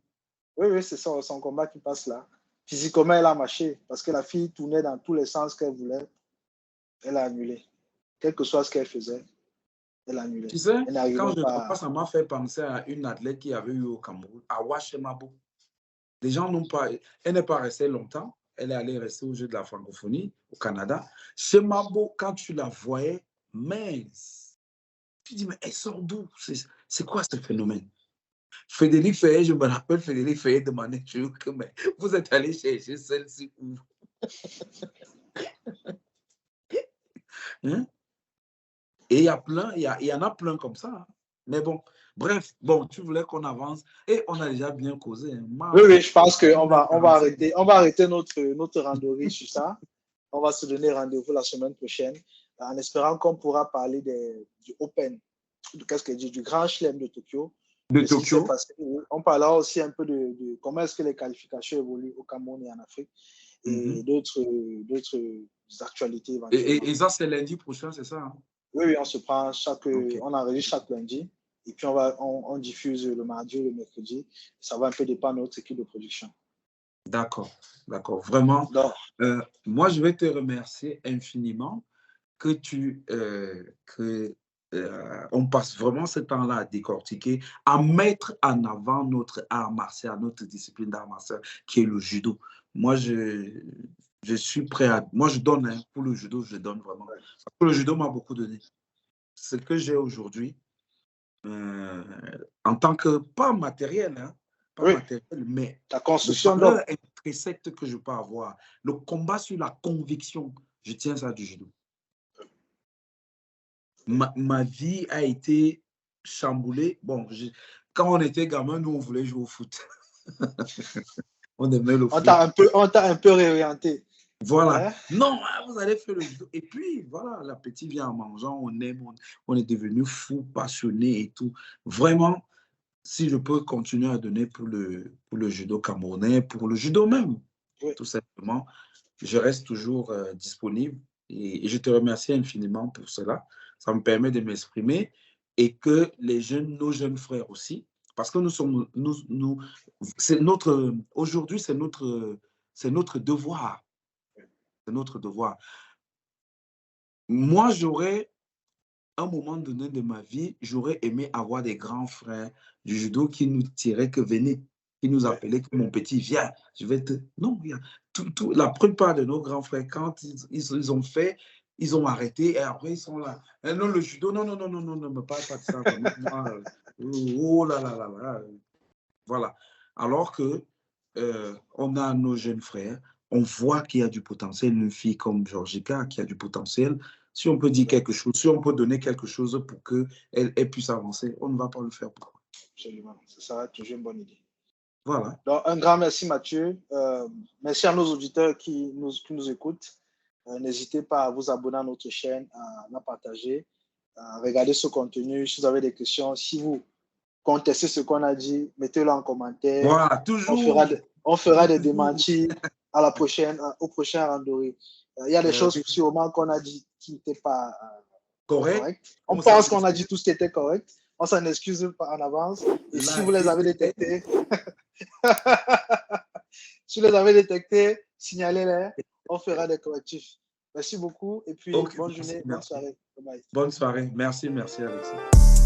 Oui, c'est son combat qui passe là. Physiquement, elle a marché parce que la fille tournait dans tous les sens qu'elle voulait. Elle a annulé. Quel que soit ce qu'elle faisait, elle a annulé. Tu sais, quand je vois, ça m'a fait penser à une athlète qui avait eu au Cameroun, Awa Shemabo. Les gens n'ont pas... Elle n'est pas restée longtemps. Elle est allée rester au jeu de la francophonie au Canada. Shemabo, quand tu la voyais, mince. Tu dis, mais elle sort d'où? C'est quoi ce phénomène? Frédéric Fayet, je me rappelle, Frédéric Fayet demandait toujours que mais vous êtes allé chercher celle-ci où? Hein? Et il y en a plein comme ça. Hein? Mais bon, bref, tu voulais qu'on avance et on a déjà bien causé. Hein? Oui, je pense qu'on va arrêter notre randonnée sur ça. On va se donner rendez-vous la semaine prochaine en espérant qu'on pourra parler du Open, du Grand Chelem de Tokyo. On parlera aussi un peu de comment est-ce que les qualifications évoluent au Cameroun et en Afrique et d'autres actualités. Et ça, c'est lundi prochain, c'est ça? Hein? Oui, on se prend on enregistre chaque lundi et puis on diffuse le mardi ou le mercredi. Ça va un peu dépendre de notre équipe de production. D'accord. Vraiment. Moi, je vais te remercier infiniment que on passe vraiment ce temps-là à décortiquer, à mettre en avant notre art martial, notre discipline d'art martial, qui est le judo. Moi, je suis prêt à... Moi, je donne, hein, pour le judo, je donne vraiment. Parce que le judo m'a beaucoup donné. Ce que j'ai aujourd'hui, en tant que, pas matériel, hein, matériel, mais la construction le précepte que je peux avoir, le combat sur la conviction, je tiens ça du judo. Ma vie a été chamboulée. Bon, quand on était gamin, nous, on voulait jouer au foot. On aimait le foot. On t'a un peu réorienté. Voilà. Non, vous allez faire le judo. Et puis, voilà, l'appétit vient en mangeant. On aime, on est devenu fou, passionné et tout. Vraiment, si je peux continuer à donner pour le judo camerounais, pour le judo même, tout simplement, je reste toujours disponible. Et je te remercie infiniment pour cela. Ça me permet de m'exprimer et que nos jeunes frères aussi, parce que aujourd'hui, c'est notre devoir. C'est notre devoir. Moi, à un moment donné de ma vie, j'aurais aimé avoir des grands frères du judo qui nous tiraient que venez, qui nous appelaient que mon petit, viens, je vais te... Non, la plupart de nos grands frères, quand ils ont fait, ils ont arrêté et après ils sont là. Non, le judo, non, ne me parle pas de ça. Oh là là là là. Voilà. Alors que on a nos jeunes frères, on voit qu'il y a du potentiel, une fille comme Georgica qui a du potentiel. Si on peut dire quelque chose, si on peut donner quelque chose pour qu'elle puisse avancer, on ne va pas le faire. Pourquoi? Absolument. Ça sera toujours une bonne idée. Voilà. Donc, un grand merci, Mathieu. Merci à nos auditeurs qui nous écoutent. N'hésitez pas à vous abonner à notre chaîne, à la partager, à regarder ce contenu. Si vous avez des questions, si vous contestez ce qu'on a dit, mettez-le en commentaire. Voilà, toujours. On fera des démentis à la prochaine, au prochain Randori. Il y a des choses sûrement qu'on a dit qui n'étaient pas correctes. On pense qu'on a dit tout ce qui était correct. On s'en excuse en avance. Et si vous les avez détectés, si vous les avez détectés, signalez-les. On fera des correctifs. Merci beaucoup. Et puis, bonne journée, bonne soirée. Bye bye. Bonne soirée. Merci, Alexis.